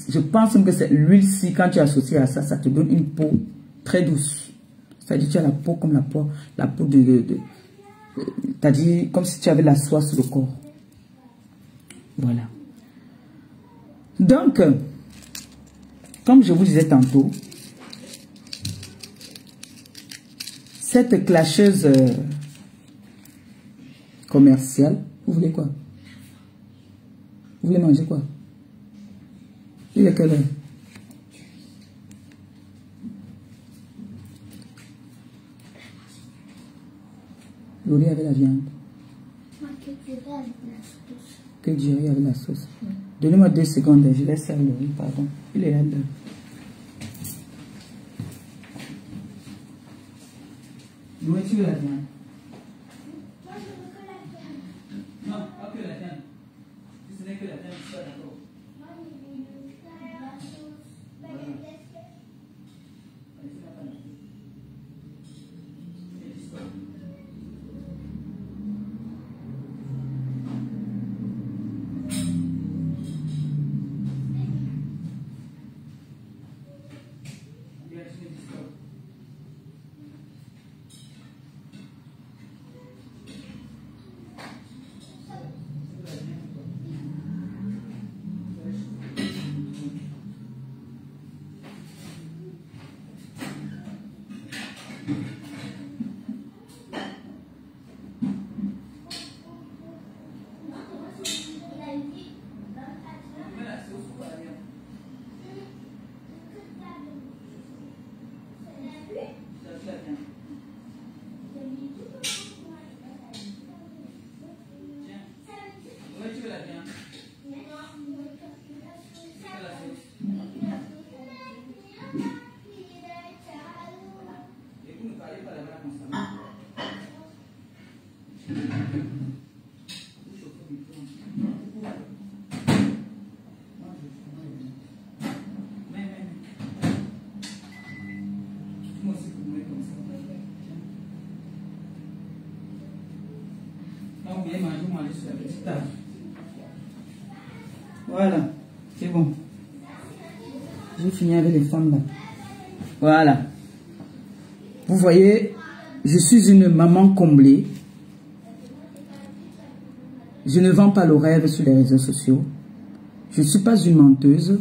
Speaker 1: Je pense que c'est l'huile-ci, quand tu associes à ça, ça te donne une peau très douce. C'est-à-dire que tu as la peau comme la peau c'est-à-dire comme si tu avais la soie sur le corps. Voilà. Donc, comme je vous disais tantôt, cette clasheuse commerciale, vous voulez quoi? Vous voulez manger quoi? Il est quelle heure? Le riz avec la viande. Que du riz avec la sauce. Donnez-moi 2 secondes, je vais servir le riz, pardon. Il est là. Moi, tu veux la viande? Non, pas que la viande. Si ce n'est que la viande, je suis pas d'accord. Voilà, c'est bon. J'ai fini avec les femmes là. Voilà. Vous voyez, je suis une maman comblée. Je ne vends pas le rêve sur les réseaux sociaux. Je ne suis pas une menteuse.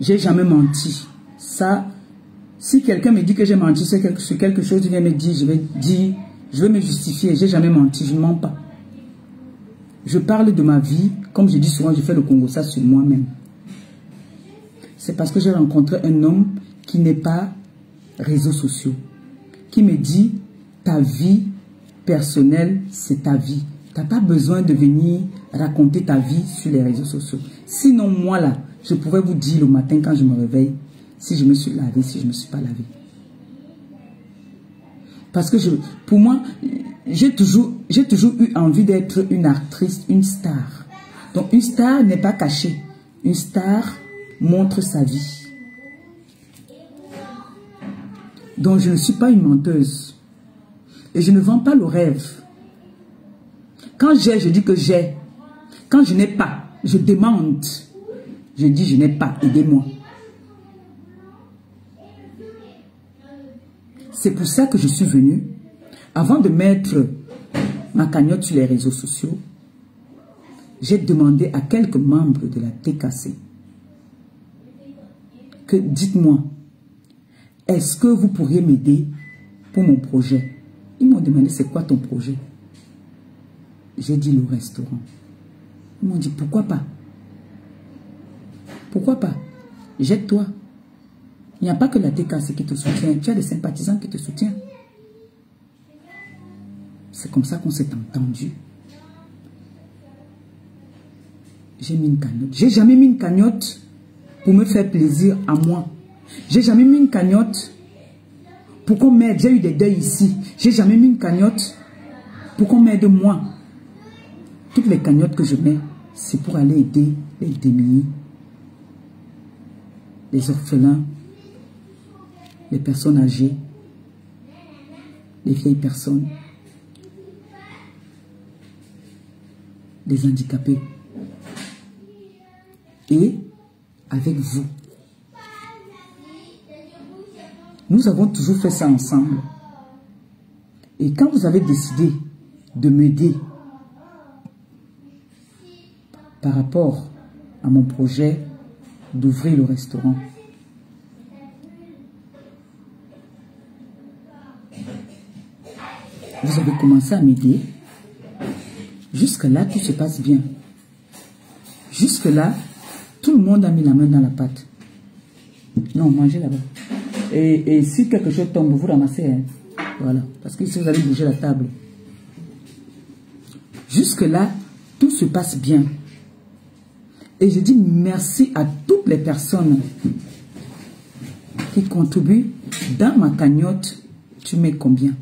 Speaker 1: J'ai jamais menti. Ça, si quelqu'un me dit que j'ai menti sur quelque chose, il vient me dire, je vais me justifier. J'ai jamais menti, je ne mens pas. Je parle de ma vie, comme je dis souvent, je fais le Congo ça sur moi-même. C'est parce que j'ai rencontré un homme qui n'est pas réseaux sociaux, qui me dit, ta vie personnelle, c'est ta vie. Tu n'as pas besoin de venir raconter ta vie sur les réseaux sociaux. Sinon, moi là, je pourrais vous dire le matin quand je me réveille, si je me suis lavé, si je ne me suis pas lavé. Parce que pour moi, j'ai toujours eu envie d'être une actrice, une star. Donc une star n'est pas cachée. Une star montre sa vie. Donc je ne suis pas une menteuse. Et je ne vends pas le rêve. Quand j'ai, je dis que j'ai. Quand je n'ai pas, je demande. Je dis je n'ai pas, aidez-moi. C'est pour ça que je suis venue. Avant de mettre ma cagnotte sur les réseaux sociaux, j'ai demandé à quelques membres de la TKC que dites-moi, est-ce que vous pourriez m'aider pour mon projet? Ils m'ont demandé c'est quoi ton projet? J'ai dit le restaurant. Ils m'ont dit pourquoi pas? Pourquoi pas? Jette-toi. Il n'y a pas que la TKC qui te soutient, tu as des sympathisants qui te soutiennent. C'est comme ça qu'on s'est entendu. J'ai mis une cagnotte. J'ai jamais mis une cagnotte pour me faire plaisir à moi. J'ai jamais mis une cagnotte pour qu'on m'aide. J'ai eu des deuils ici. J'ai jamais mis une cagnotte pour qu'on m'aide moi. Toutes les cagnottes que je mets, c'est pour aller aider les démunis, les orphelins, les personnes âgées, les vieilles personnes, les handicapés. Et avec vous. Nous avons toujours fait ça ensemble. Et quand vous avez décidé de m'aider par rapport à mon projet d'ouvrir le restaurant, vous avez commencé à m'aider. Jusque-là, tout se passe bien. Jusque-là, tout le monde a mis la main dans la pâte. Non, mangez là-bas. Et si quelque chose tombe, vous ramassez. Hein. Voilà. Parce que si vous allez bouger la table. Jusque-là, tout se passe bien. Et je dis merci à toutes les personnes qui contribuent dans ma cagnotte. Tu mets combien?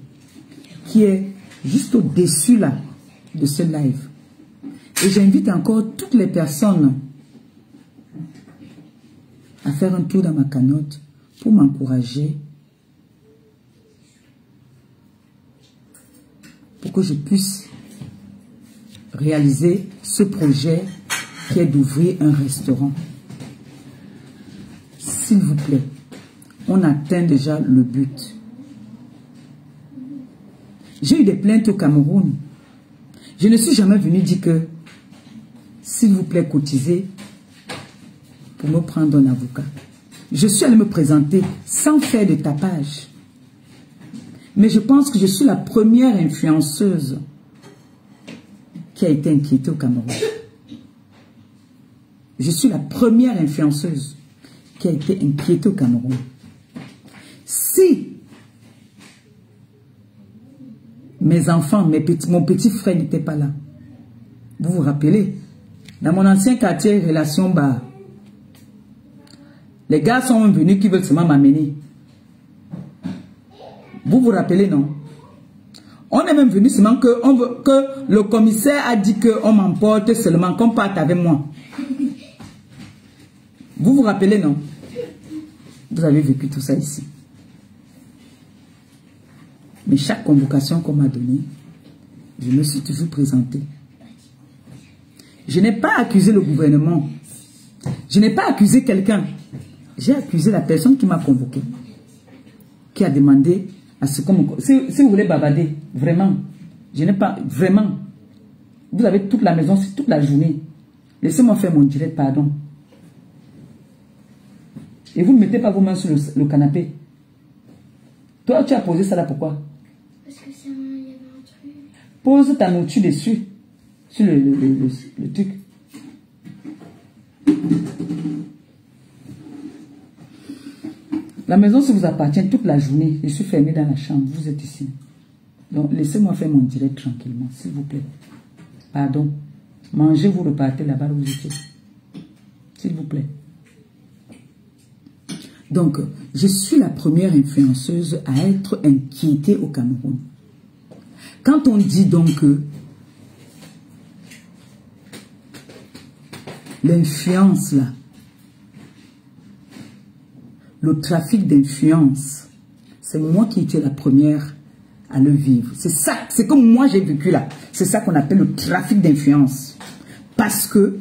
Speaker 1: Qui est juste au-dessus là de ce live. Et j'invite encore toutes les personnes à faire un tour dans ma cagnotte pour m'encourager, pour que je puisse réaliser ce projet qui est d'ouvrir un restaurant. S'il vous plaît, on atteint déjà le but. J'ai eu des plaintes au Cameroun. Je ne suis jamais venu dire que, s'il vous plaît, cotisez pour me prendre un avocat. Je suis allé me présenter sans faire de tapage. Mais je pense que je suis la première influenceuse qui a été inquiétée au Cameroun. Je suis la première influenceuse qui a été inquiétée au Cameroun. Si mes enfants, mon petit frère n'était pas là, vous vous rappelez, dans mon ancien quartier, Relation Bar, les gars sont venus qui veulent seulement m'amener. Vous vous rappelez, non? On est même venu seulement que le commissaire a dit qu'on m'emporte seulement, qu'on parte avec moi. Vous vous rappelez, non? Vous avez vécu tout ça ici. Mais chaque convocation qu'on m'a donnée, je me suis toujours présenté. Je n'ai pas accusé le gouvernement. Je n'ai pas accusé quelqu'un. J'ai accusé la personne qui m'a convoqué. Qui a demandé à ce qu'on... Si vous voulez babader, vraiment, je n'ai pas... Vraiment. Vous avez toute la maison, toute la journée. Laissez-moi faire mon direct, pardon. Et vous ne mettez pas vos mains sur le canapé. Toi, tu as posé ça là, pourquoi?
Speaker 4: Parce que ça, il y avait un truc.
Speaker 1: Pose ta nourriture dessus. Sur le truc. La maison, ça vous appartient toute la journée. Je suis fermé dans la chambre. Vous êtes ici. Donc, laissez-moi faire mon direct tranquillement, s'il vous plaît. Pardon. Mangez, vous repartez là-bas où vous étiez. S'il vous plaît. Donc, je suis la première influenceuse à être inquiétée au Cameroun. Quand on dit donc que l'influence là, le trafic d'influence, c'est moi qui étais la première à le vivre. C'est ça, c'est comme moi j'ai vécu là. C'est ça qu'on appelle le trafic d'influence. Parce que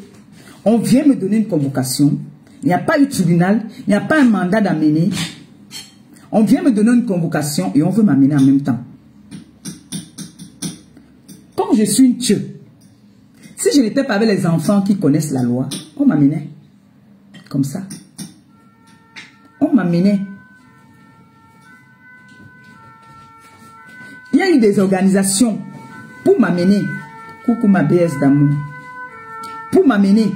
Speaker 1: on vient me donner une convocation, il n'y a pas eu de tribunal, il n'y a pas un mandat d'amener. On vient me donner une convocation et on veut m'amener en même temps. Comme je suis une tcheu, si je n'étais pas avec les enfants qui connaissent la loi, on m'amenait. Comme ça. On m'amenait. Il y a eu des organisations pour m'amener. Coucou ma BS d'amour. Pour m'amener.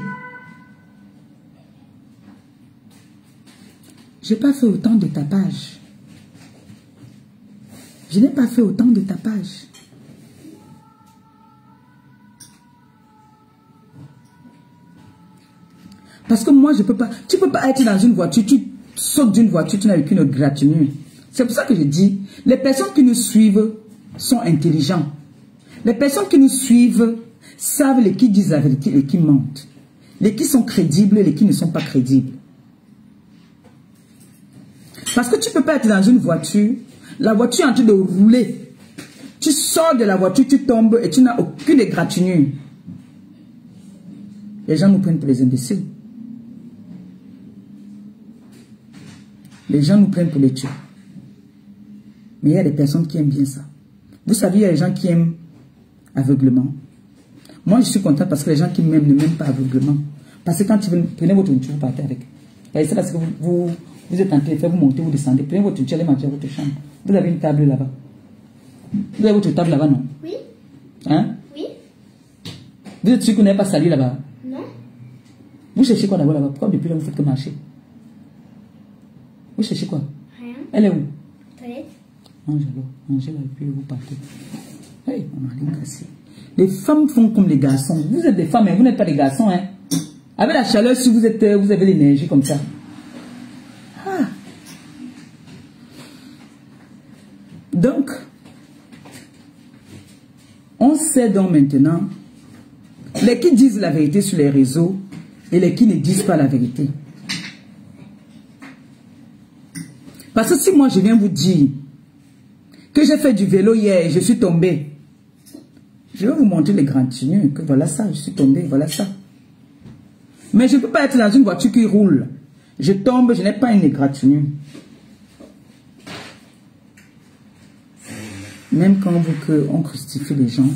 Speaker 1: Je n'ai pas fait autant de tapage. Je n'ai pas fait autant de tapage. Parce que moi, je peux pas. Tu ne peux pas être dans une voiture, tu sautes d'une voiture, tu n'as aucune égratignure. C'est pour ça que je dis, les personnes qui nous suivent sont intelligents. Les personnes qui nous suivent savent les qui disent la vérité et les qui mentent. Les qui sont crédibles et les qui ne sont pas crédibles. Parce que tu ne peux pas être dans une voiture, la voiture est en train de rouler. Tu sors de la voiture, tu tombes et tu n'as aucune égratignure. Les gens nous prennent pour les imbéciles. Les gens nous prennent pour les tueurs. Mais il y a des personnes qui aiment bien ça. Vous savez, il y a des gens qui aiment aveuglement. Moi, je suis contente parce que les gens qui m'aiment ne m'aiment pas aveuglement. Parce que quand tu prenez votre voiture, vous partez avec. Et c'est parce que vous êtes en train de faire, vous montez, vous descendez. Prenez votre voiture, allez manger à votre chambre. Vous avez une table là-bas. Vous avez votre table là-bas, non?
Speaker 4: Oui.
Speaker 1: Hein?
Speaker 4: Oui.
Speaker 1: Vous êtes sûr qu'on n'est pas sali là-bas?
Speaker 4: Non.
Speaker 1: Vous cherchez quoi d'abord là-bas? Pourquoi depuis là vous faites que marcher? Vous cherchez quoi?
Speaker 4: Rien.
Speaker 1: Elle est où?
Speaker 4: Toilette.
Speaker 1: Mangez alors, mangez là et puis vous partez. Hey, on a rien cassé. Les femmes font comme les garçons. Vous êtes des femmes, mais vous n'êtes pas des garçons, hein. Avec la chaleur, si vous avez l'énergie comme ça. Ah. Donc, on sait donc maintenant les qui disent la vérité sur les réseaux et les qui ne disent pas la vérité. Parce que si moi je viens vous dire que j'ai fait du vélo hier et je suis tombé, je vais vous montrer les gratinures, que voilà ça, je suis tombé, voilà ça. Mais je ne peux pas être dans une voiture qui roule. Je tombe, je n'ai pas une égratignure. Même quand on veut qu'on crucifie les gens,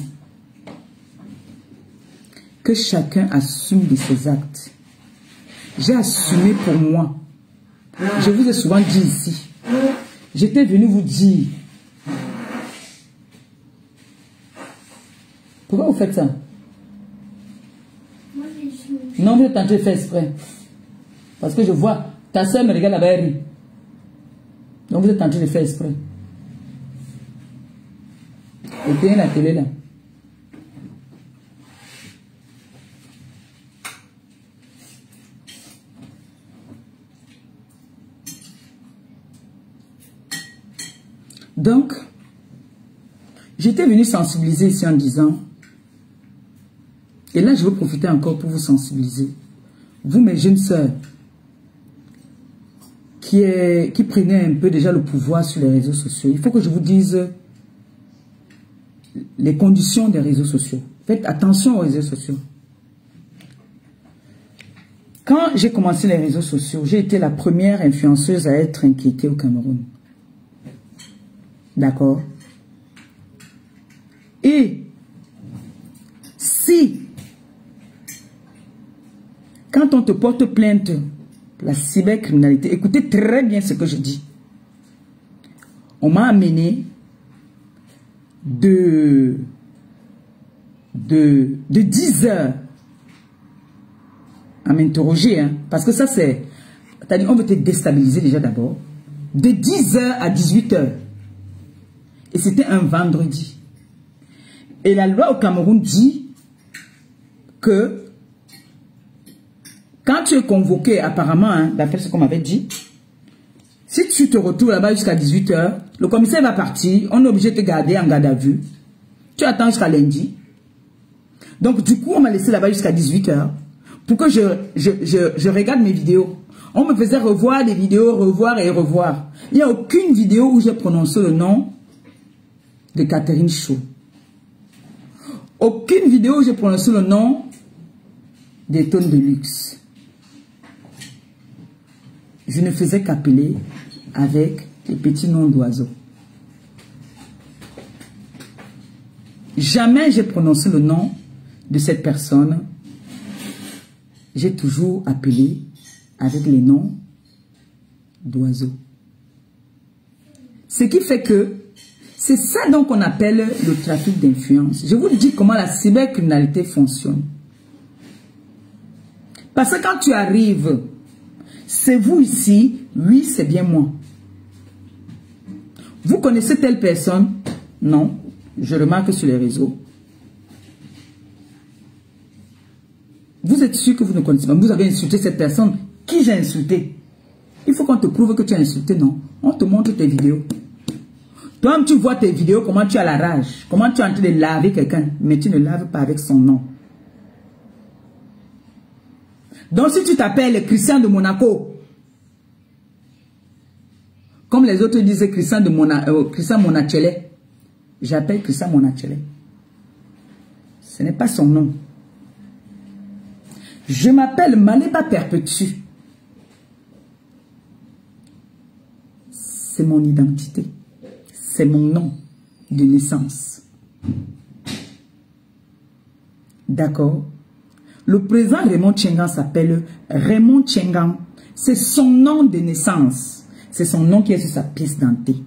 Speaker 1: que chacun assume de ses actes. J'ai assumé pour moi. Je vous ai souvent dit ici. J'étais venu vous dire. Pourquoi vous faites ça? Non, vous êtes en train de faire exprès. Parce que je vois, ta soeur me regarde là-bas, elle rit. Donc vous êtes en train de faire exprès. Éteignez la télé là. Donc, j'étais venu sensibiliser ici en disant, et là je veux profiter encore pour vous sensibiliser, vous mes jeunes sœurs, qui prenaient un peu déjà le pouvoir sur les réseaux sociaux, il faut que je vous dise les conditions des réseaux sociaux. Faites attention aux réseaux sociaux. Quand j'ai commencé les réseaux sociaux, j'ai été la première influenceuse à être inquiétée au Cameroun. D'accord? Et si, quand on te porte plainte, la cybercriminalité, écoutez très bien ce que je dis. On m'a amené de 10 heures à m'interroger, hein, parce que ça c'est, c'est-à-dire on veut te déstabiliser déjà d'abord, de 10 heures à 18 heures. Et c'était un vendredi. Et la loi au Cameroun dit que quand tu es convoqué, apparemment, hein, d'après ce qu'on m'avait dit, si tu te retrouves là-bas jusqu'à 18 h, le commissaire va partir, on est obligé de te garder en garde à vue. Tu attends jusqu'à lundi. Donc, du coup, on m'a laissé là-bas jusqu'à 18 h pour que je regarde mes vidéos. On me faisait revoir des vidéos, revoir et revoir. Il n'y a aucune vidéo où j'ai prononcé le nom de Catherine Chou. Aucune vidéo où j'ai prononcé le nom des tonnes de luxe. Je ne faisais qu'appeler avec les petits noms d'oiseaux. Jamais j'ai prononcé le nom de cette personne. J'ai toujours appelé avec les noms d'oiseaux. Ce qui fait que c'est ça donc qu'on appelle le trafic d'influence. Je vous dis comment la cybercriminalité fonctionne. Parce que quand tu arrives, c'est vous ici, oui, c'est bien moi. Vous connaissez telle personne? Non, je remarque sur les réseaux. Vous êtes sûr que vous ne connaissez pas. Vous avez insulté cette personne. Qui j'ai insulté? Il faut qu'on te prouve que tu as insulté, non? On te montre tes vidéos. Toi-même, tu vois tes vidéos, comment tu as la rage. Comment tu es en train de laver quelqu'un. Mais tu ne laves pas avec son nom. Donc, si tu t'appelles Christian de Monaco, comme les autres disent Christian Monachele, j'appelle Christian Monachele. Ce n'est pas son nom. Je m'appelle Maleba Perpétue. C'est mon identité. C'est mon nom de naissance. D'accord? Le président Raymond Tchengan s'appelle Raymond Tchengan. C'est son nom de naissance. C'est son nom qui est sur sa pièce d'identité.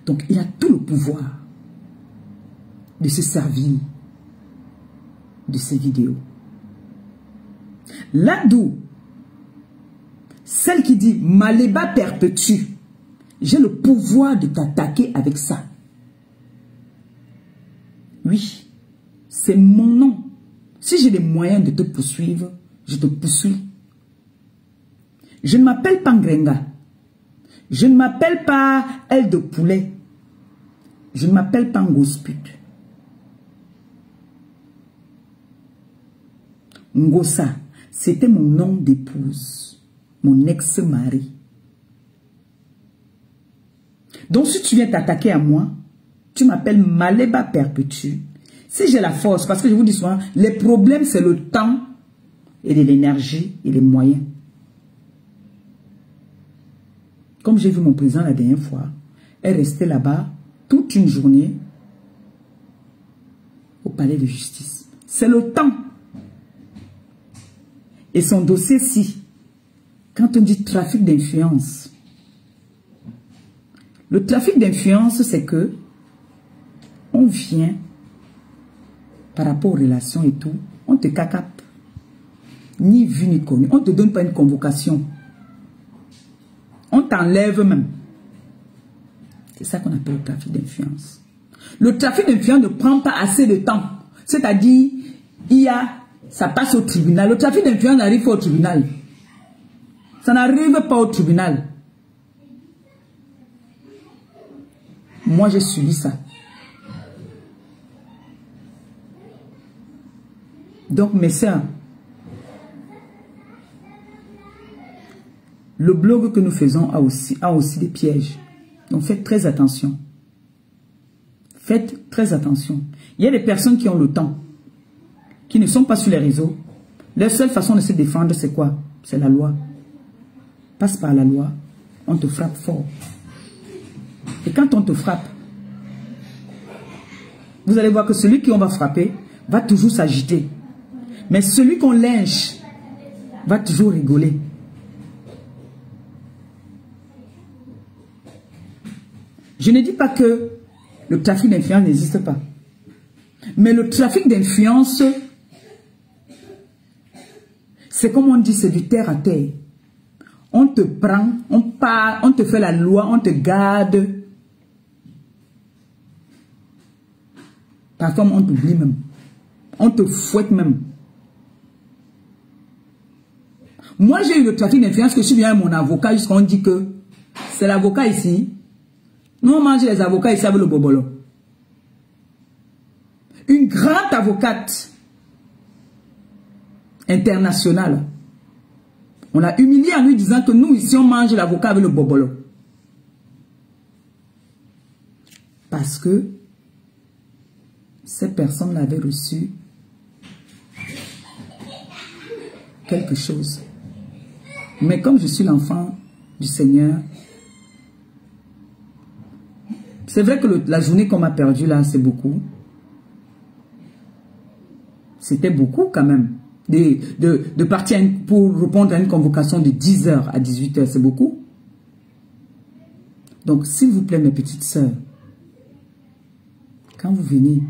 Speaker 1: Donc, il a tout le pouvoir de se servir de ces vidéos. Là-d'où, celle qui dit Maleba Perpétue, j'ai le pouvoir de t'attaquer avec ça. Oui, c'est mon nom. Si j'ai les moyens de te poursuivre, je te poursuis. Je ne m'appelle pas Ngrenga. Je ne m'appelle pas aile de poulet. Je ne m'appelle pas Ngosput. Ngosa, c'était mon nom d'épouse, mon ex-mari. Donc si tu viens t'attaquer à moi, tu m'appelles Maleba Perpétue. Si j'ai la force, parce que je vous dis souvent, les problèmes c'est le temps et de l'énergie et les moyens. Comme j'ai vu mon président la dernière fois, elle restait là-bas toute une journée au palais de justice. C'est le temps. Et son dossier-ci, quand on dit trafic d'influence, le trafic d'influence, c'est que on vient par rapport aux relations et tout, on te cacape, ni vu ni connu, on ne te donne pas une convocation, on t'enlève même. C'est ça qu'on appelle le trafic d'influence. Le trafic d'influence ne prend pas assez de temps, c'est-à-dire, ça passe au tribunal. Le trafic d'influence n'arrive pas au tribunal. Ça n'arrive pas au tribunal. Moi, j'ai subi ça. Donc, mes sœurs, le blog que nous faisons a aussi des pièges. Donc, faites très attention. Faites très attention. Il y a des personnes qui ont le temps, qui ne sont pas sur les réseaux. Leur seule façon de se défendre, c'est quoi? C'est la loi. Passe par la loi, on te frappe fort. Et quand on te frappe, vous allez voir que celui qui on va frapper va toujours s'agiter. Mais celui qu'on lynche va toujours rigoler. Je ne dis pas que le trafic d'influence n'existe pas. Mais le trafic d'influence, c'est comme on dit, c'est du terre à terre. On te prend, on part, on te fait la loi, on te garde. Parfois, on t'oublie même. On te fouette même. Moi, j'ai eu le trafic d'influence que je suis venu à mon avocat jusqu'à on dit que c'est l'avocat ici. Nous, on mange les avocats ici avec le bobolo. Une grande avocate internationale. On l'a humilié en lui disant que nous, ici, on mange l'avocat avec le bobolo. Parce que ces personnes l'avaient reçu quelque chose. Mais comme je suis l'enfant du Seigneur, c'est vrai que la journée qu'on m'a perdu là, c'est beaucoup. C'était beaucoup quand même. De partir pour répondre à une convocation de 10h à 18h, c'est beaucoup. Donc, s'il vous plaît, mes petites sœurs, quand vous venez,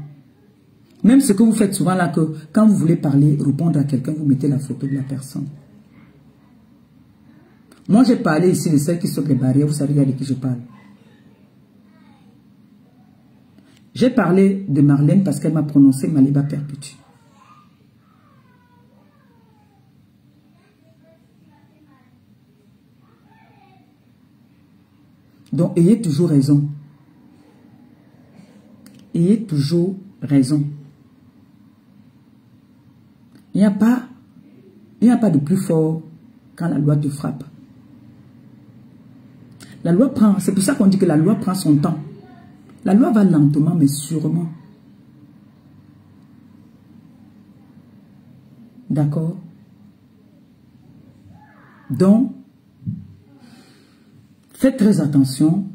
Speaker 1: même ce que vous faites souvent là, que quand vous voulez parler, répondre à quelqu'un, vous mettez la photo de la personne. Moi, j'ai parlé ici de celles qui sautent les barrières, vous savez de qui je parle. J'ai parlé de Marlène parce qu'elle m'a prononcé Maliba Perpétue. Donc, ayez toujours raison. Ayez toujours raison. Il n'y a pas de plus fort quand la loi te frappe. La loi prend, c'est pour ça qu'on dit que la loi prend son temps. La loi va lentement, mais sûrement. D'accord? Donc, faites très attention,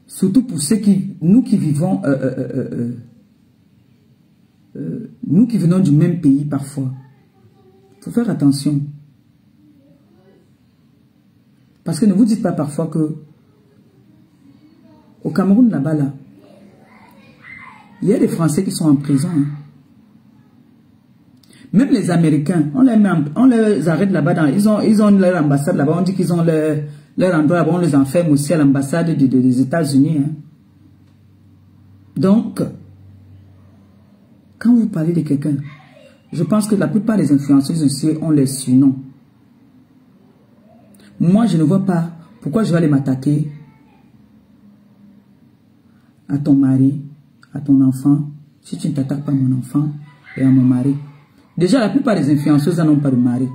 Speaker 1: surtout pour ceux qui, nous qui vivons, nous qui venons du même pays parfois. Il faut faire attention. Parce que ne vous dites pas parfois que au Cameroun, là-bas, là, il y a des Français qui sont en prison. Hein. Même les Américains, on les arrête là-bas. Ils ont leur ambassade là-bas. On dit qu'ils ont leur endroit là-bas. On les enferme aussi à l'ambassade des États-Unis. Hein. Donc, quand vous parlez de quelqu'un, je pense que la plupart des influenceuses aussi ont les surnoms. Moi, je ne vois pas pourquoi je vais aller m'attaquer à ton mari, à ton enfant, si tu ne t'attaques pas à mon enfant et à mon mari. Déjà, la plupart des influenceuses n'ont pas de mari.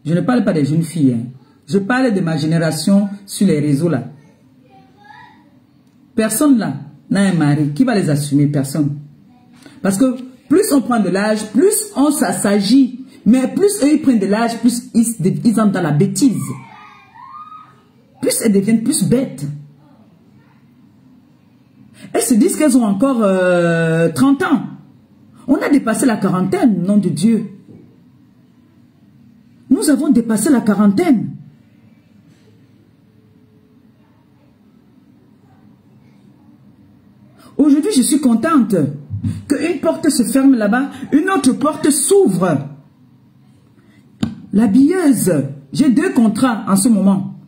Speaker 1: Je ne parle pas des jeunes filles. Hein. Je parle de ma génération sur les réseaux là. Personne là n'a un mari. Qui va les assumer? Personne. Parce que plus on prend de l'âge, plus on s'agit. Mais plus eux ils prennent de l'âge, plus ils entrent dans la bêtise. Plus elles deviennent plus bêtes. Elles se disent qu'elles ont encore 30 ans. On a dépassé la quarantaine, nom de Dieu. Nous avons dépassé la quarantaine. Aujourd'hui, je suis contente qu'une porte se ferme là-bas, une autre porte s'ouvre. La billeuse, j'ai 2 contrats en ce moment.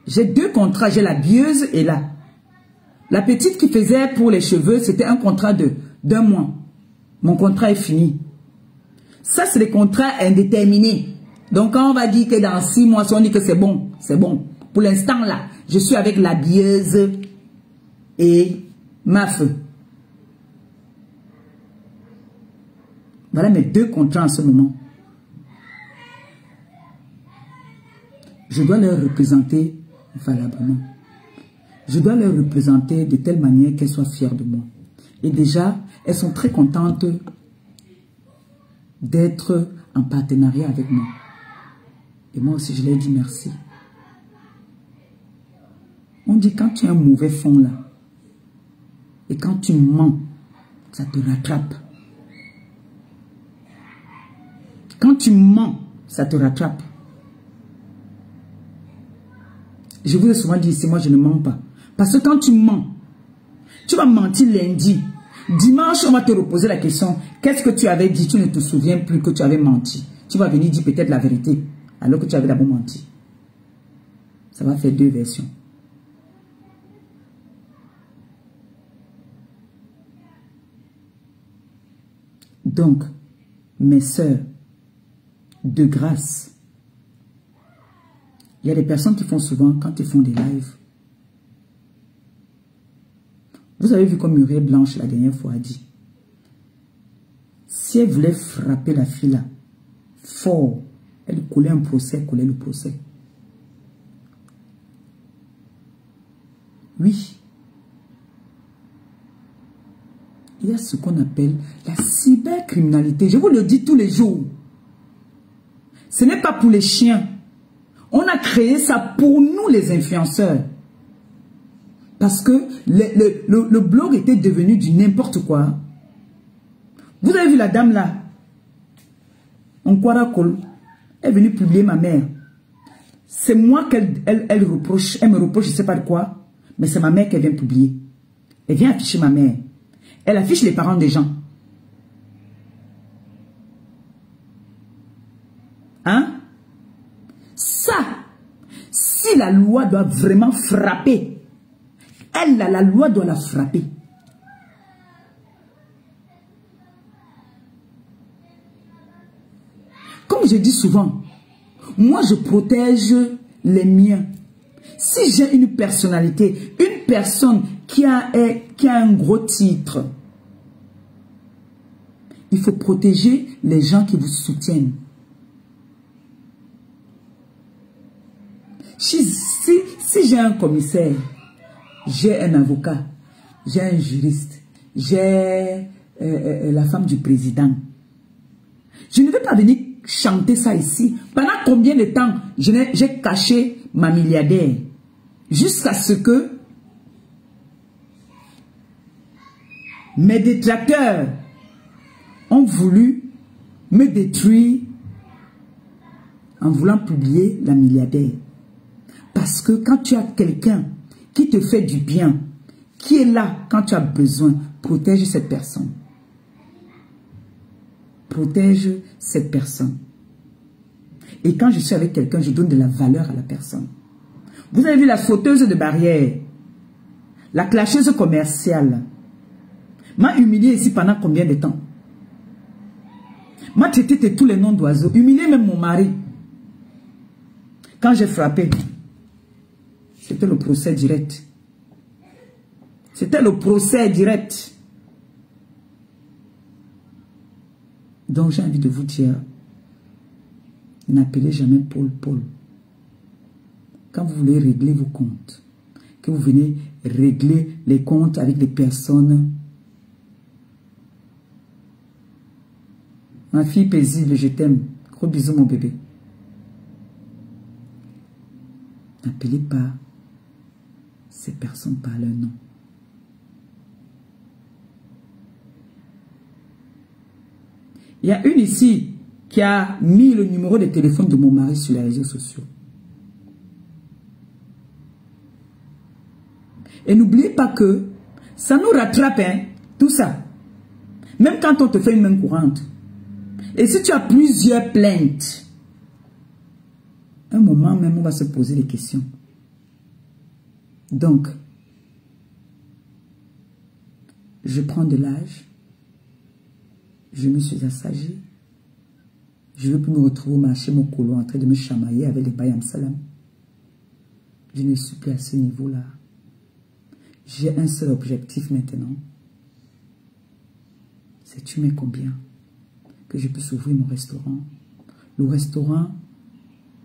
Speaker 1: J'ai 2 contrats, j'ai la billeuse et là. La petite qui faisait pour les cheveux, c'était un contrat d'1 mois. Mon contrat est fini. Ça, c'est des contrats indéterminés. Donc, quand on va dire que dans 6 mois, si on dit que c'est bon, c'est bon. Pour l'instant, là, je suis avec la billeuse et ma feu. Voilà mes 2 contrats en ce moment. Je dois leur représenter valablement. Je dois leur représenter de telle manière qu'elles soient fières de moi. Et déjà, elles sont très contentes d'être en partenariat avec moi. Et moi aussi, je leur dis merci. On dit quand tu as un mauvais fond là, et quand tu mens, ça te rattrape. Quand tu mens, ça te rattrape. Je vous ai souvent dit ici, moi je ne mens pas. Parce que quand tu mens, tu vas mentir lundi. Dimanche, on va te reposer la question. Qu'est-ce que tu avais dit? Tu ne te souviens plus que tu avais menti. Tu vas venir dire peut-être la vérité. Alors que tu avais d'abord menti. Ça va faire 2 versions. Donc, mes sœurs, de grâce, il y a des personnes qui font souvent, quand ils font des lives, vous avez vu comme Muriel Blanche la dernière fois a dit, si elle voulait frapper la fille là, fort, elle collait un procès, collait le procès. Oui. Il y a ce qu'on appelle la cybercriminalité. Je vous le dis tous les jours. Ce n'est pas pour les chiens. On a créé ça pour nous les influenceurs. Parce que le blog était devenu du n'importe quoi. Vous avez vu la dame là, Onkwara-Kol, elle est venue publier ma mère. C'est moi qu'elle reproche, elle me reproche, je ne sais pas de quoi, mais c'est ma mère qu'elle vient publier. Elle vient afficher ma mère. Elle affiche les parents des gens. Hein? Ça, si la loi doit vraiment frapper, elle, la loi doit la frapper. Comme je dis souvent, moi je protège les miens. Si j'ai une personnalité, une personne qui a un gros titre, il faut protéger les gens qui vous soutiennent. Si j'ai un commissaire, j'ai un avocat, j'ai un juriste, j'ai la femme du président, je ne vais pas venir chanter ça ici. Pendant combien de temps j'ai caché ma milliardaire? Jusqu'à ce que mes détracteurs ont voulu me détruire en voulant publier la milliardaire. Parce que quand tu as quelqu'un qui te fait du bien, qui est là quand tu as besoin, protège cette personne. Protège cette personne. Et quand je suis avec quelqu'un, je donne de la valeur à la personne. Vous avez vu la sauteuse de barrière, la clasheuse commerciale, m'a humilié ici pendant combien de temps? M'a traité de tous les noms d'oiseaux, humilié même mon mari. Quand j'ai frappé, c'était le procès direct. C'était le procès direct. Donc j'ai envie de vous dire, n'appelez jamais Paul. Quand vous voulez régler vos comptes, que vous venez régler les comptes avec des personnes. Ma fille paisible, je t'aime. Gros bisous mon bébé. N'appelez pas ces personnes par leur nom. Il y a une ici qui a mis le numéro de téléphone de mon mari sur les réseaux sociaux. Et n'oubliez pas que ça nous rattrape, hein, tout ça. Même quand on te fait une main courante. Et si tu as plusieurs plaintes, un moment même on va se poser des questions. Donc, je prends de l'âge. Je me suis assagie. Je ne veux plus me retrouver au marché mon colo en train de me chamailler avec des bayam salam. Je ne suis plus à ce niveau-là. J'ai un seul objectif maintenant. C'est tu mets combien? Que je puisse ouvrir mon restaurant. Le restaurant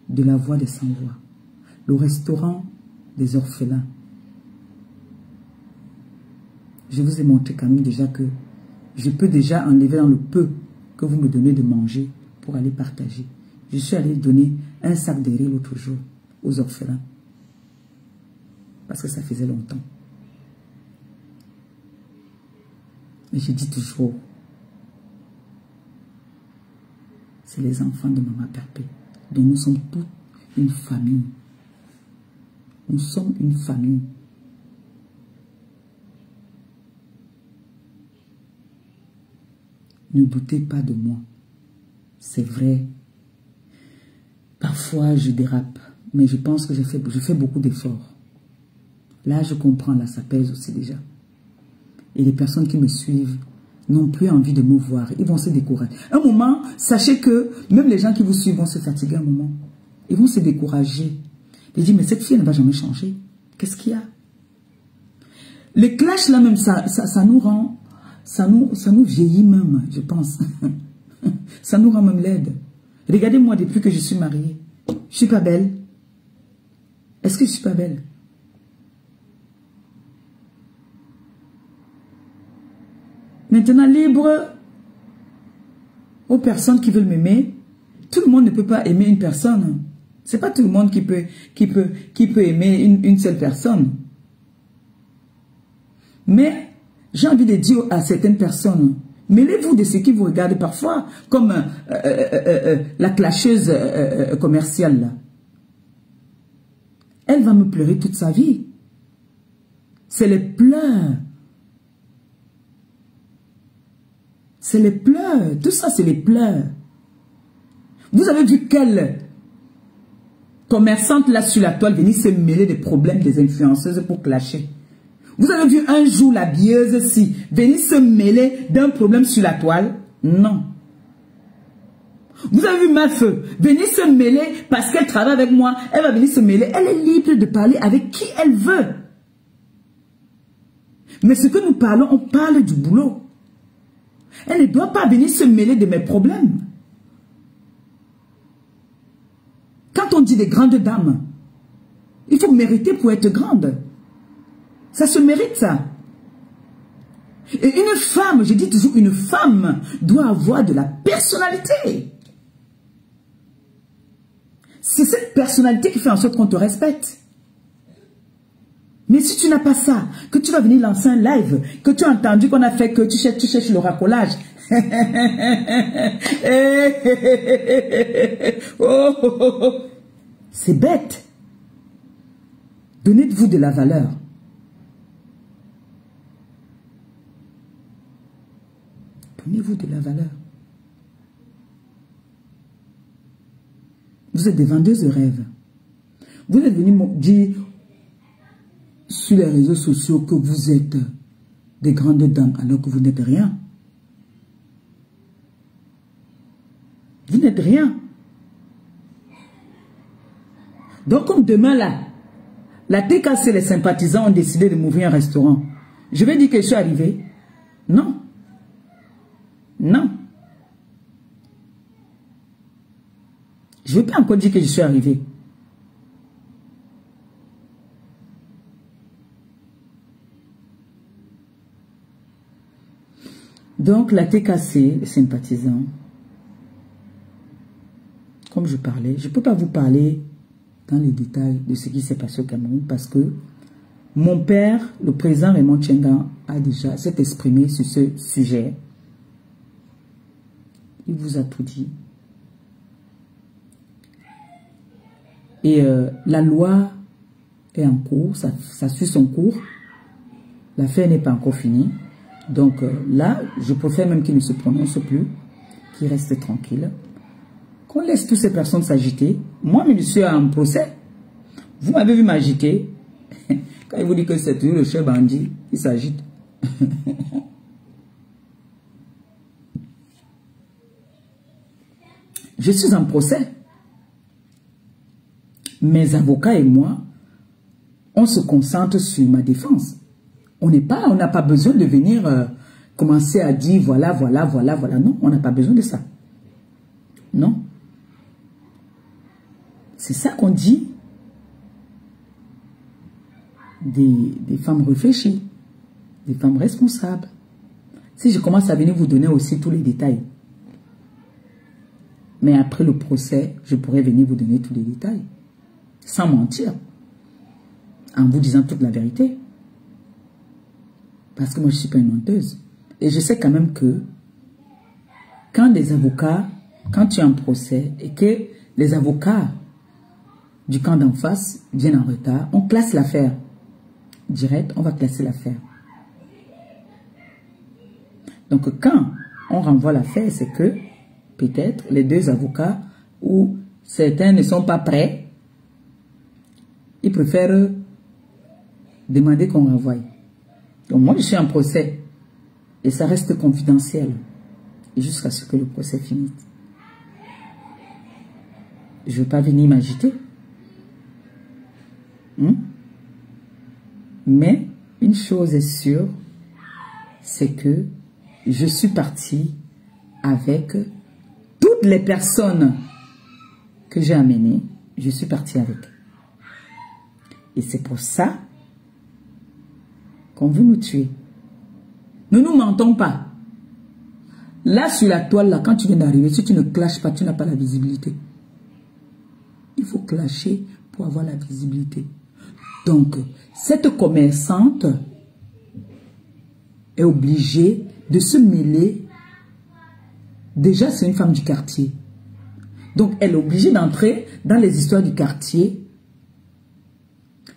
Speaker 1: de la voix des sans-voix. Le restaurant des orphelins. Je vous ai montré quand même déjà que je peux déjà enlever dans le peu que vous me donnez de manger pour aller partager. Je suis allé donner un sac de riz l'autre jour aux orphelins. Parce que ça faisait longtemps. Mais je dis toujours, c'est les enfants de Maman Perpé. Donc nous sommes toute une famille. Nous sommes une famille. Ne doutez pas de moi. C'est vrai. Parfois, je dérape. Mais je pense que je fais beaucoup d'efforts. Là, je comprends. Là, ça pèse aussi déjà. Et les personnes qui me suivent n'ont plus envie de me voir. Ils vont se décourager. Un moment, sachez que même les gens qui vous suivent vont se fatiguer un moment. Ils vont se décourager. Ils disent, mais cette fille ne va jamais changer. Qu'est-ce qu'il y a? Les clashs là même, ça nous rend, ça nous vieillit même, je pense. Ça nous rend même laide. Regardez-moi depuis que je suis mariée. Je suis pas belle. Est-ce que je suis pas belle? Maintenant, libre aux personnes qui veulent m'aimer. Tout le monde ne peut pas aimer une personne. C'est pas tout le monde qui peut aimer une seule personne. Mais j'ai envie de dire à certaines personnes, mêlez-vous de ce qui vous regarde parfois, comme la clasheuse commerciale là. Elle va me pleurer toute sa vie. C'est les pleurs. C'est les pleurs. Tout ça, c'est les pleurs. Vous avez vu quelle commerçante là sur la toile venir se mêler des problèmes des influenceuses pour clasher? Vous avez vu un jour la bieuse venir se mêler d'un problème sur la toile? Non. Vous avez vu ma feu venir se mêler parce qu'elle travaille avec moi? Elle va venir se mêler. Elle est libre de parler avec qui elle veut. Mais ce que nous parlons, on parle du boulot. Elle ne doit pas venir se mêler de mes problèmes. Quand on dit des grandes dames, il faut mériter pour être grande. Ça se mérite, ça. Et une femme, je dis toujours, une femme doit avoir de la personnalité. C'est cette personnalité qui fait en sorte qu'on te respecte. Mais si tu n'as pas ça, que tu vas venir lancer un live, que tu as entendu qu'on a fait que tu cherches le racolage. C'est bête. Donnez-vous de la valeur. Donnez-vous de la valeur. Vous êtes des vendeuses de rêves. Vous êtes venus me dire sur les réseaux sociaux que vous êtes des grandes dames alors que vous n'êtes rien. Vous n'êtes rien. Donc comme demain là, la TKC, les sympathisants ont décidé de m'ouvrir un restaurant. Je vais dire que je suis arrivée? Non. Non. Je ne vais pas encore dire que je suis arrivée. Donc la TKC, les sympathisants, comme je parlais, je ne peux pas vous parler dans les détails de ce qui s'est passé au Cameroun parce que mon père, le président Raymond Tchenga, a déjà s'est exprimé sur ce sujet. Il vous a tout dit. Et la loi est en cours, ça suit son cours. L'affaire n'est pas encore finie. Donc là, je préfère même qu'il ne se prononce plus, qu'il reste tranquille. Qu'on laisse toutes ces personnes s'agiter. Moi, je suis en procès. Vous m'avez vu m'agiter. Quand il vous dit que c'est toujours le chef bandit qui s'agite. Je suis en procès. Mes avocats et moi, on se concentre sur ma défense. On n'a pas besoin de venir commencer à dire voilà, voilà, voilà, voilà. Non, on n'a pas besoin de ça. Non. C'est ça qu'on dit des femmes réfléchies, des femmes responsables. Si je commence à venir vous donner aussi tous les détails, mais après le procès, je pourrais venir vous donner tous les détails, sans mentir, en vous disant toute la vérité. Parce que moi, je ne suis pas une menteuse. Et je sais quand même que quand des avocats, quand tu es en procès et que les avocats du camp d'en face viennent en retard, on classe l'affaire. Direct, on va classer l'affaire. Donc quand on renvoie l'affaire, c'est que peut-être les deux avocats ou certains ne sont pas prêts, ils préfèrent demander qu'on renvoie. Donc moi je suis en procès. Et ça reste confidentiel. Jusqu'à ce que le procès finisse. Je ne veux pas venir m'agiter. Mais une chose est sûre, c'est que je suis partie avec toutes les personnes que j'ai amenées. Je suis partie avec. Et c'est pour ça qu'on veut nous tuer. Ne nous mentons pas. Là, sur la toile, là, quand tu viens d'arriver, si tu ne clashes pas, tu n'as pas la visibilité. Il faut clasher pour avoir la visibilité. Donc, cette commerçante est obligée de se mêler. Déjà, c'est une femme du quartier. Donc, elle est obligée d'entrer dans les histoires du quartier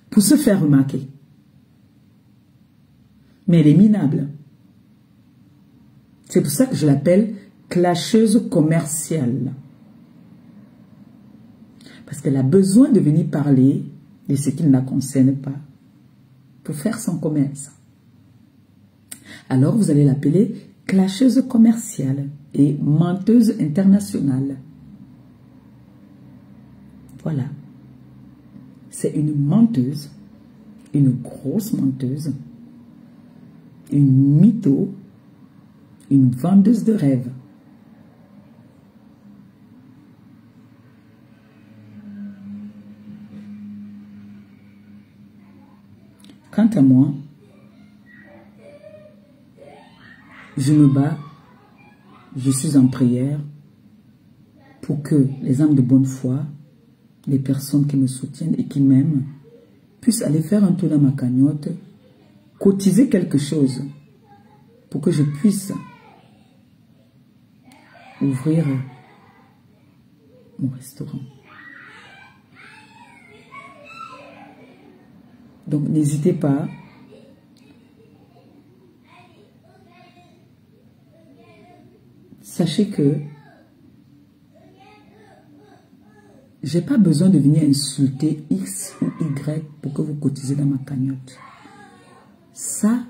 Speaker 1: pour se faire remarquer. Mais elle est minable. C'est pour ça que je l'appelle clasheuse commerciale. Parce qu'elle a besoin de venir parler de ce qui ne la concerne pas pour faire son commerce. Alors vous allez l'appeler clasheuse commerciale et menteuse internationale. Voilà. C'est une menteuse, une grosse menteuse, une mytho, une vendeuse de rêves. Quant à moi, je me bats, je suis en prière pour que les âmes de bonne foi, les personnes qui me soutiennent et qui m'aiment, puissent aller faire un tour dans ma cagnotte, cotiser quelque chose pour que je puisse ouvrir mon restaurant. Donc n'hésitez pas. Sachez que j'ai pas besoin de venir insulter X ou Y pour que vous cotisez dans ma cagnotte. Ça,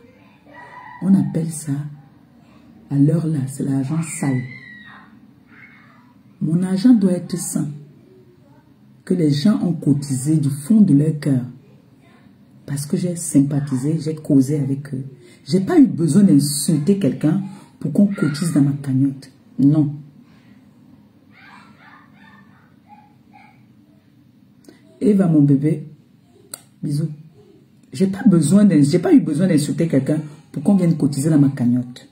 Speaker 1: on appelle ça, à l'heure là, c'est l'argent sale. Mon argent doit être sain. Que les gens ont cotisé du fond de leur cœur. Parce que j'ai sympathisé, j'ai causé avec eux. J'ai pas eu besoin d'insulter quelqu'un pour qu'on cotise dans ma cagnotte. Non. Eva, mon bébé, bisous. J'ai pas eu besoin d'insulter quelqu'un pour qu'on vienne cotiser dans ma cagnotte.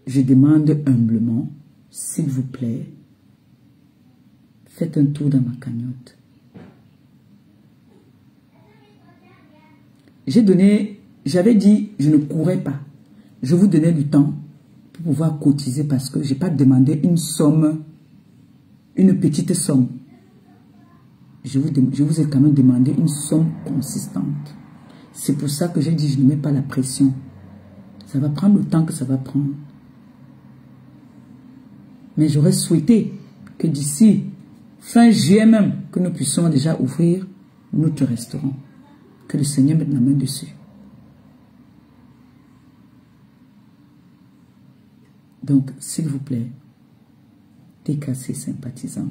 Speaker 1: Je demande humblement, s'il vous plaît, faites un tour dans ma cagnotte. J'avais dit, je ne courais pas. Je vous donnais du temps pour pouvoir cotiser parce que je n'ai pas demandé une somme, une petite somme. Je vous ai quand même demandé une somme consistante. C'est pour ça que j'ai dit, je ne mets pas la pression. Ça va prendre le temps que ça va prendre. Mais j'aurais souhaité que d'ici fin juillet même, que nous puissions déjà ouvrir notre restaurant. Que le Seigneur mette la main dessus. Donc, s'il vous plaît, décassez sympathisants.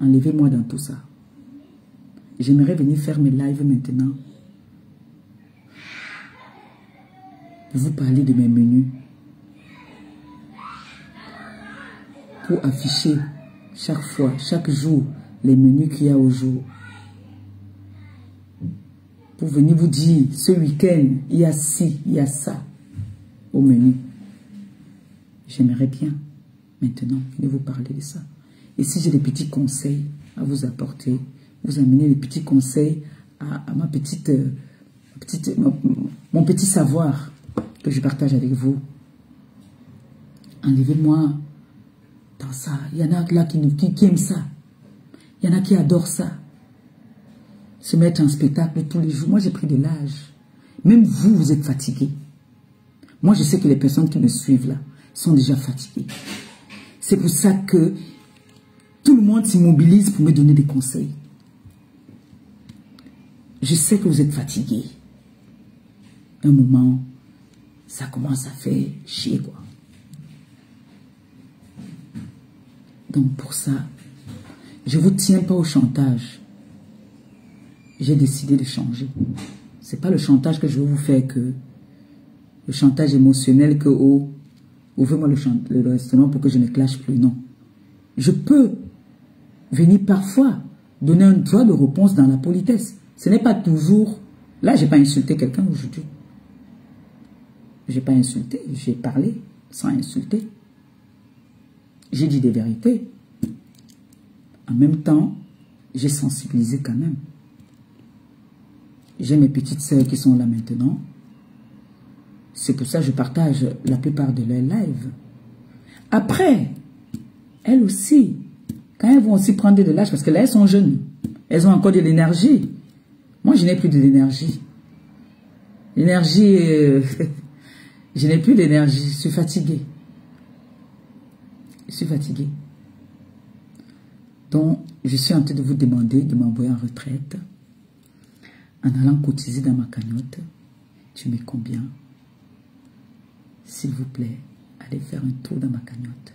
Speaker 1: Enlevez-moi dans tout ça. J'aimerais venir faire mes lives maintenant. Pour vous parler de mes menus. Pour afficher chaque fois, chaque jour, les menus qu'il y a au jour. Pour venir vous dire, ce week-end, il y a ci, il y a ça au menu. J'aimerais bien, maintenant, venir vous parler de ça. Et si j'ai des petits conseils à vous apporter, vous amener des petits conseils à mon petit savoir que je partage avec vous. Enlevez-moi dans ça. Il y en a là qui aiment ça. Il y en a qui adorent ça. Se mettre en spectacle tous les jours. Moi, j'ai pris de l'âge. Même vous, vous êtes fatigués. Moi, je sais que les personnes qui me suivent là sont déjà fatiguées. C'est pour ça que tout le monde s'immobilise pour me donner des conseils. Je sais que vous êtes fatigués. un moment, ça commence à faire chier, quoi. Donc pour ça, je ne vous tiens pas au chantage. J'ai décidé de changer. Ce n'est pas le chantage que je veux vous faire, que le chantage émotionnel que, oh, ouvrez-moi le restaurant pour que je ne clash plus. Non. Je peux venir parfois donner un droit de réponse dans la politesse. Ce n'est pas toujours... Là, je n'ai pas insulté quelqu'un aujourd'hui. Je n'ai pas insulté, j'ai parlé sans insulter. J'ai dit des vérités. En même temps, j'ai sensibilisé quand même. J'ai mes petites sœurs qui sont là maintenant. C'est pour ça que je partage la plupart de leurs lives. Après, elles aussi, quand elles vont aussi prendre de l'âge, parce que là, elles sont jeunes. Elles ont encore de l'énergie. Moi, je n'ai plus de l'énergie. L'énergie, je n'ai plus d'énergie. Je suis fatiguée. Je suis fatiguée. Donc, je suis en train de vous demander de m'envoyer en retraite en allant cotiser dans ma cagnotte. Tu mets combien? S'il vous plaît, allez faire un tour dans ma cagnotte.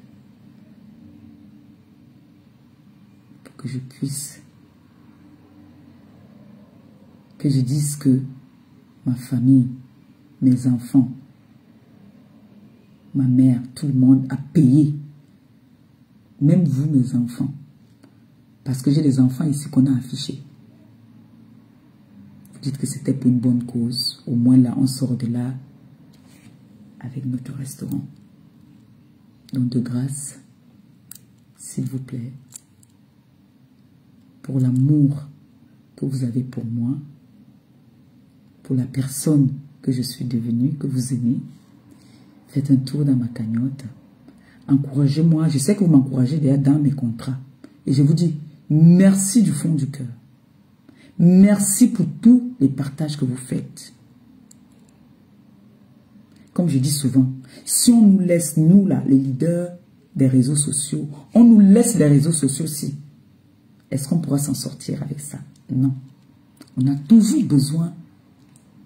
Speaker 1: Pour que je puisse, que je dise que ma famille, mes enfants, ma mère, tout le monde a payé. Même vous, mes enfants. Parce que j'ai des enfants ici qu'on a affichés. Vous dites que c'était pour une bonne cause. Au moins là, on sort de là avec notre restaurant. Donc de grâce, s'il vous plaît, pour l'amour que vous avez pour moi, pour la personne que je suis devenue, que vous aimez, faites un tour dans ma cagnotte. Encouragez-moi. Je sais que vous m'encouragez déjà dans mes contrats. Et je vous dis merci du fond du cœur. Merci pour tous les partages que vous faites. Comme je dis souvent, si on nous laisse, nous là, les leaders des réseaux sociaux, on nous laisse les réseaux sociaux aussi, est-ce qu'on pourra s'en sortir avec ça? Non. On a toujours besoin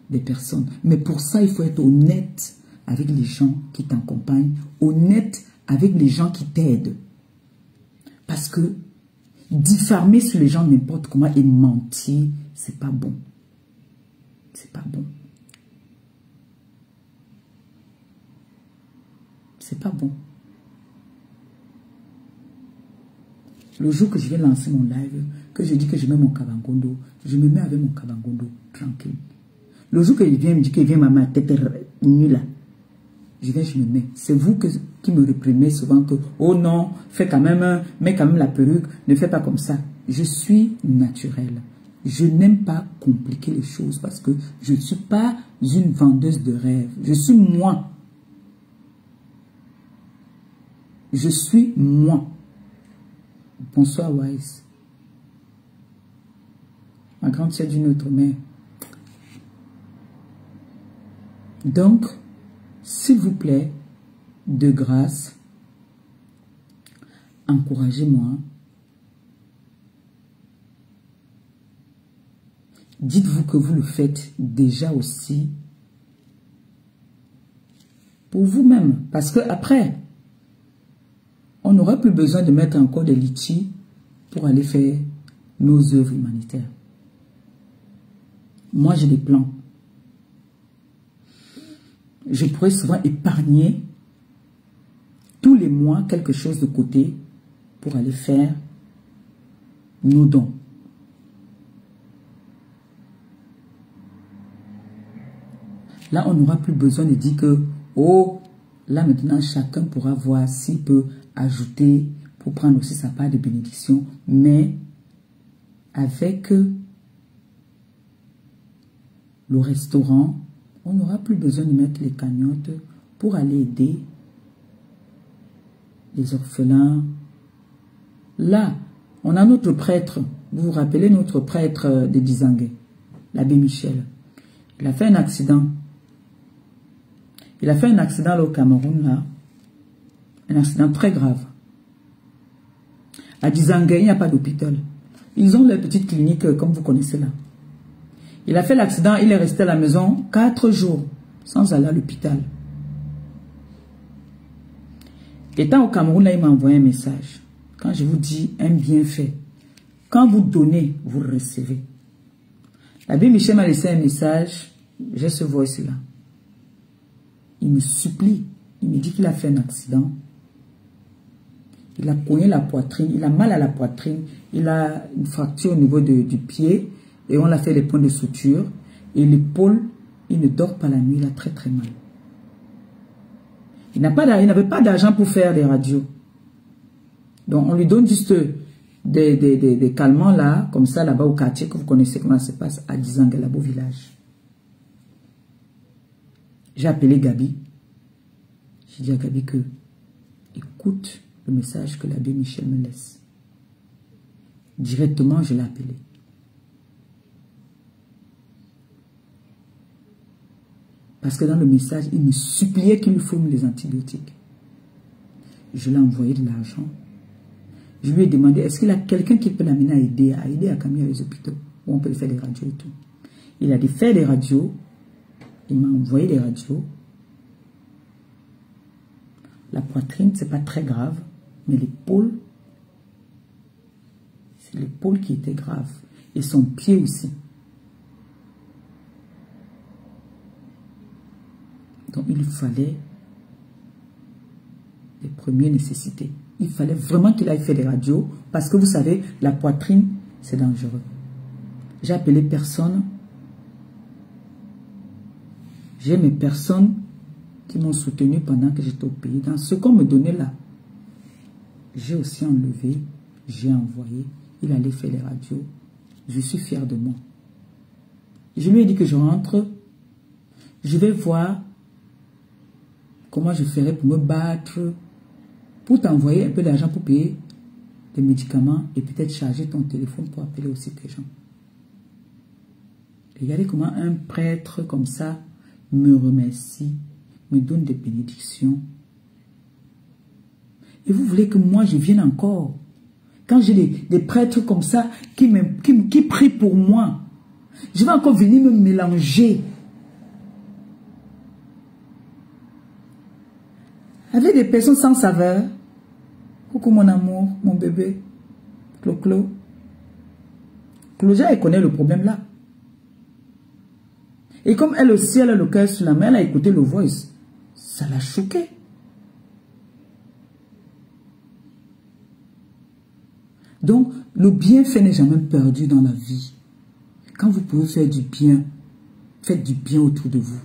Speaker 1: des personnes. Mais pour ça, il faut être honnête avec les gens qui t'accompagnent, honnête avec les gens qui t'aident. Parce que diffamer sur les gens n'importe comment et mentir, c'est pas bon. C'est pas bon. C'est pas bon. Le jour que je vais lancer mon live, que je dis que je mets mon kabangondo, je me mets avec mon kabangondo, tranquille. Le jour que il vient me dire qu'il vient ma tête nulle là, je viens, je me mets. C'est vous qui me réprimez souvent que, oh non, fais quand même, mets quand même la perruque, ne fais pas comme ça. Je suis naturelle. Je n'aime pas compliquer les choses parce que je ne suis pas une vendeuse de rêves. Je suis moi. Je suis moi. Bonsoir, Wise. Ma grande sœur d'une autre mère. Donc, s'il vous plaît, de grâce, encouragez-moi. Dites-vous que vous le faites déjà aussi pour vous-même. Parce que après, on n'aura plus besoin de mettre encore des litchis pour aller faire nos œuvres humanitaires. Moi, j'ai des plans. Je pourrais souvent épargner tous les mois quelque chose de côté pour aller faire nos dons. Là, on n'aura plus besoin de dire que, oh, là maintenant, chacun pourra voir s'il peut ajouter pour prendre aussi sa part de bénédiction. Mais avec le restaurant, on n'aura plus besoin de mettre les cagnottes pour aller aider les orphelins. Là, on a notre prêtre. Vous vous rappelez notre prêtre de Dizangué, l'abbé Michel. Il a fait un accident. Il a fait un accident là, au Cameroun, là. Un accident très grave. À Dizangué, il n'y a pas d'hôpital. Ils ont leur petite clinique, comme vous connaissez là. Il a fait l'accident, il est resté à la maison 4 jours sans aller à l'hôpital. Étant au Cameroun, là, il m'a envoyé un message. Quand je vous dis un bienfait, quand vous donnez, vous recevez. L'abbé Michel m'a laissé un message, j'ai ce voice-là. Il me supplie, il me dit qu'il a fait un accident. Il a cogné la poitrine, il a mal à la poitrine, il a une fracture au niveau du pied et on l'a fait des points de suture. Et l'épaule, il ne dort pas la nuit, il a très très mal. Il n'avait pas d'argent pour faire des radios. Donc on lui donne juste des calmants là, comme ça là-bas au quartier, que vous connaissez comment ça se passe, à Dizanguela, beau village. J'ai appelé Gabi. J'ai dit à Gabi que, écoute le message que l'abbé Michel me laisse. Directement, je l'ai appelé. Parce que dans le message, il me suppliait qu'il lui fourne les antibiotiques. Je lui ai envoyé de l'argent. Je lui ai demandé, est-ce qu'il y a quelqu'un qui peut l'amener à aider à camier les hôpitaux, où on peut faire des radios et tout. Il a dit, faire des radios. Il m'a envoyé des radios. La poitrine, c'est pas très grave, mais l'épaule, c'est l'épaule qui était grave. Et son pied aussi. Donc il fallait les premières nécessités. Il fallait vraiment qu'il aille faire des radios, parce que vous savez, la poitrine, c'est dangereux. J'ai appelé personne. J'ai mes personnes qui m'ont soutenu pendant que j'étais au pays. Dans ce qu'on me donnait là, j'ai aussi enlevé, j'ai envoyé. Il allait faire les radios. Je suis fier de moi. Je lui ai dit que je rentre. Je vais voir comment je ferai pour me battre, pour t'envoyer un peu d'argent pour payer des médicaments et peut-être charger ton téléphone pour appeler aussi tes gens. Regardez comment un prêtre comme ça me remercie, me donne des bénédictions. Et vous voulez que moi je vienne encore? Quand j'ai des prêtres comme ça qui prient pour moi, je vais encore venir me mélanger avec des personnes sans saveur. Coucou mon amour, mon bébé, Clo-Clo. Claudia, elle connaît le problème là. Et comme elle aussi, elle a le cœur sur la main, elle a écouté le voice. Ça l'a choqué. Donc, le bienfait n'est jamais perdu dans la vie. Quand vous pouvez faire du bien, faites du bien autour de vous.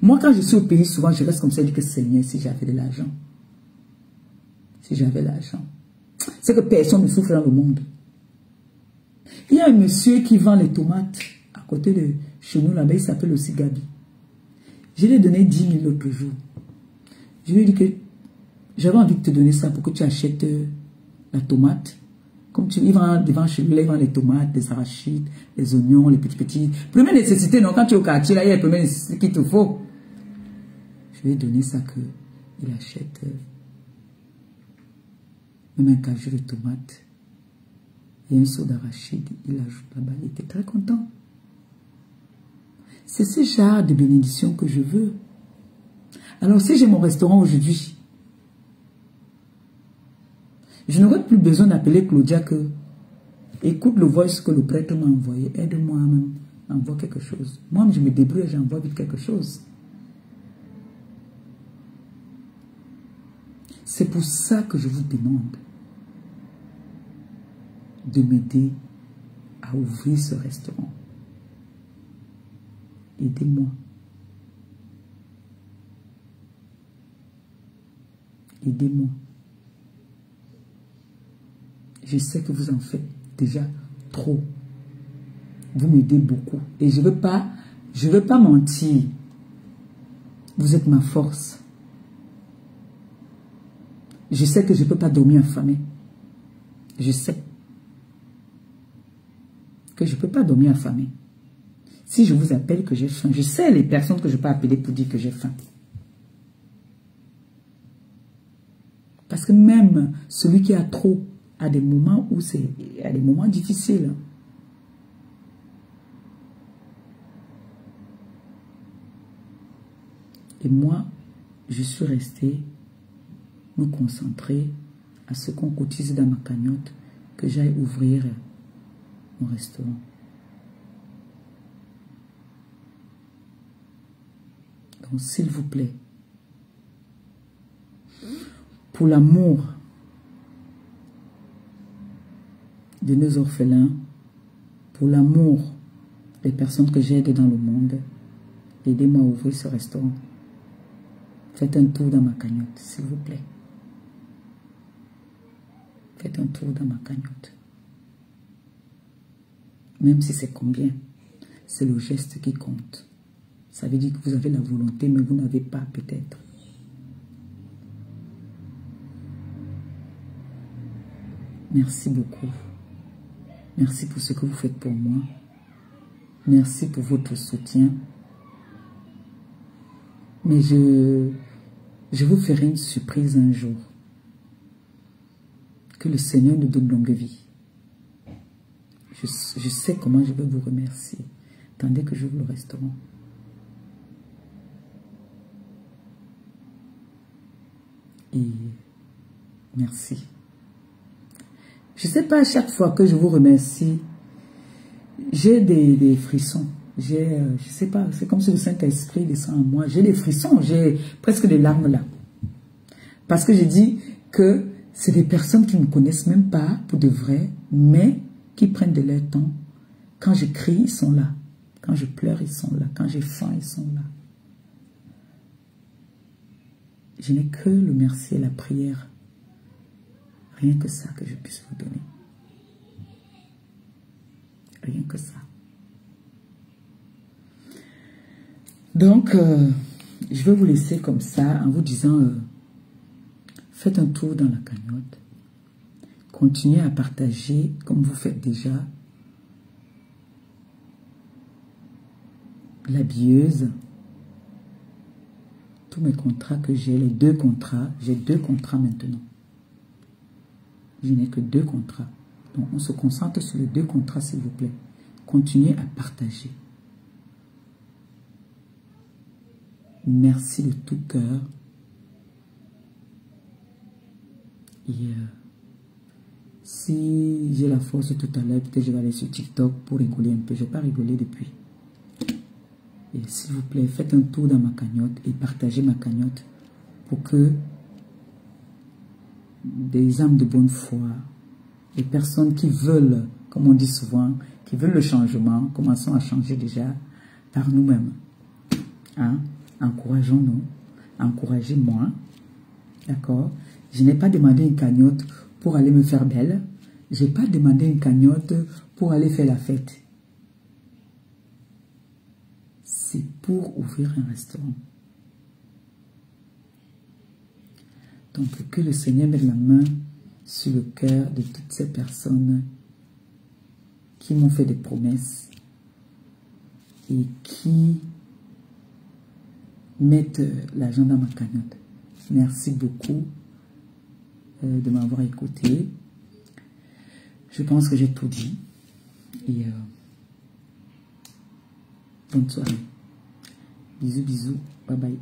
Speaker 1: Moi, quand je suis au pays, souvent, je reste comme ça et dis que Seigneur, si j'avais de l'argent. Si j'avais l'argent. C'est que personne ne souffre dans le monde. Il y a un monsieur qui vend les tomates à côté de chez nous là-bas, il s'appelle aussi Gabi. Je lui ai donné 10 000 l'autre jour. Je lui ai dit que j'avais envie de te donner ça pour que tu achètes la tomate. Comme il vend devant chez lui, il vend les tomates, les arachides, les oignons, les petits. Première nécessité, non, quand tu es au quartier, là, il y a les premières nécessités qu'il te faut. Je lui ai donné ça qu'il achète même un cajou de tomates. Et un seau d'arachide, il ajoute là-bas. Il était très content. C'est ce genre de bénédiction que je veux. Alors, si j'ai mon restaurant aujourd'hui, je n'aurai plus besoin d'appeler Claudia que écoute le voice que le prêtre m'a envoyé. Aide-moi même, envoie quelque chose. Moi, je me débrouille et j'envoie vite quelque chose. C'est pour ça que je vous demande de m'aider à ouvrir ce restaurant. Aidez-moi. Aidez-moi. Je sais que vous en faites déjà trop. Vous m'aidez beaucoup. Et je veux pas mentir. Vous êtes ma force. Je sais que je ne peux pas dormir affamé. Je sais que je ne peux pas dormir affamé. Si je vous appelle que j'ai faim, je sais les personnes que je peux appeler pour dire que j'ai faim. Parce que même celui qui a trop a des moments où c'est, a des moments difficiles. Et moi, je suis restée me concentrer à ce qu'on cotise dans ma cagnotte, que j'aille ouvrir mon restaurant. Donc, s'il vous plaît, pour l'amour de nos orphelins, pour l'amour des personnes que j'aide dans le monde, aidez-moi à ouvrir ce restaurant. Faites un tour dans ma cagnotte, s'il vous plaît. Faites un tour dans ma cagnotte. Même si c'est combien, c'est le geste qui compte. Ça veut dire que vous avez la volonté, mais vous n'avez pas peut-être. Merci beaucoup. Merci pour ce que vous faites pour moi. Merci pour votre soutien. Mais je vous ferai une surprise un jour. Que le Seigneur nous donne longue vie. Je sais comment je vais vous remercier. Attendez que j'ouvre le restaurant. Et merci. Je ne sais pas, à chaque fois que je vous remercie, j'ai des frissons. Je ne sais pas, c'est comme si le Saint-Esprit descend en moi. J'ai des frissons, j'ai presque des larmes là. Parce que je dis que c'est des personnes qui ne me connaissent même pas pour de vrai, mais qui prennent de leur temps. Quand je crie, ils sont là. Quand je pleure, ils sont là. Quand j'ai faim, ils sont là. Je n'ai que le merci et la prière. Rien que ça que je puisse vous donner. Rien que ça. Donc, je vais vous laisser comme ça en vous disant, faites un tour dans la cagnotte. Continuez à partager comme vous faites déjà. L'habilleuse. Tous mes contrats que j'ai, les 2 contrats. J'ai 2 contrats maintenant. Je n'ai que 2 contrats. Donc, on se concentre sur les 2 contrats, s'il vous plaît. Continuez à partager. Merci de tout cœur. Et si j'ai la force tout à l'heure, peut-être je vais aller sur TikTok pour rigoler un peu. Je n'ai pas rigolé depuis. Et s'il vous plaît, faites un tour dans ma cagnotte et partagez ma cagnotte pour que des âmes de bonne foi, des personnes qui veulent, comme on dit souvent, qui veulent le changement, commençons à changer déjà par nous-mêmes. Hein? Encourageons-nous, encouragez-moi, d'accord? Je n'ai pas demandé une cagnotte pour aller me faire belle, je n'ai pas demandé une cagnotte pour aller faire la fête. C'est pour ouvrir un restaurant. Donc, que le Seigneur mette la main sur le cœur de toutes ces personnes qui m'ont fait des promesses et qui mettent l'argent dans ma cagnotte. Merci beaucoup de m'avoir écouté. Je pense que j'ai tout dit. Et bonne soirée. Bisous, bisous. Bye bye.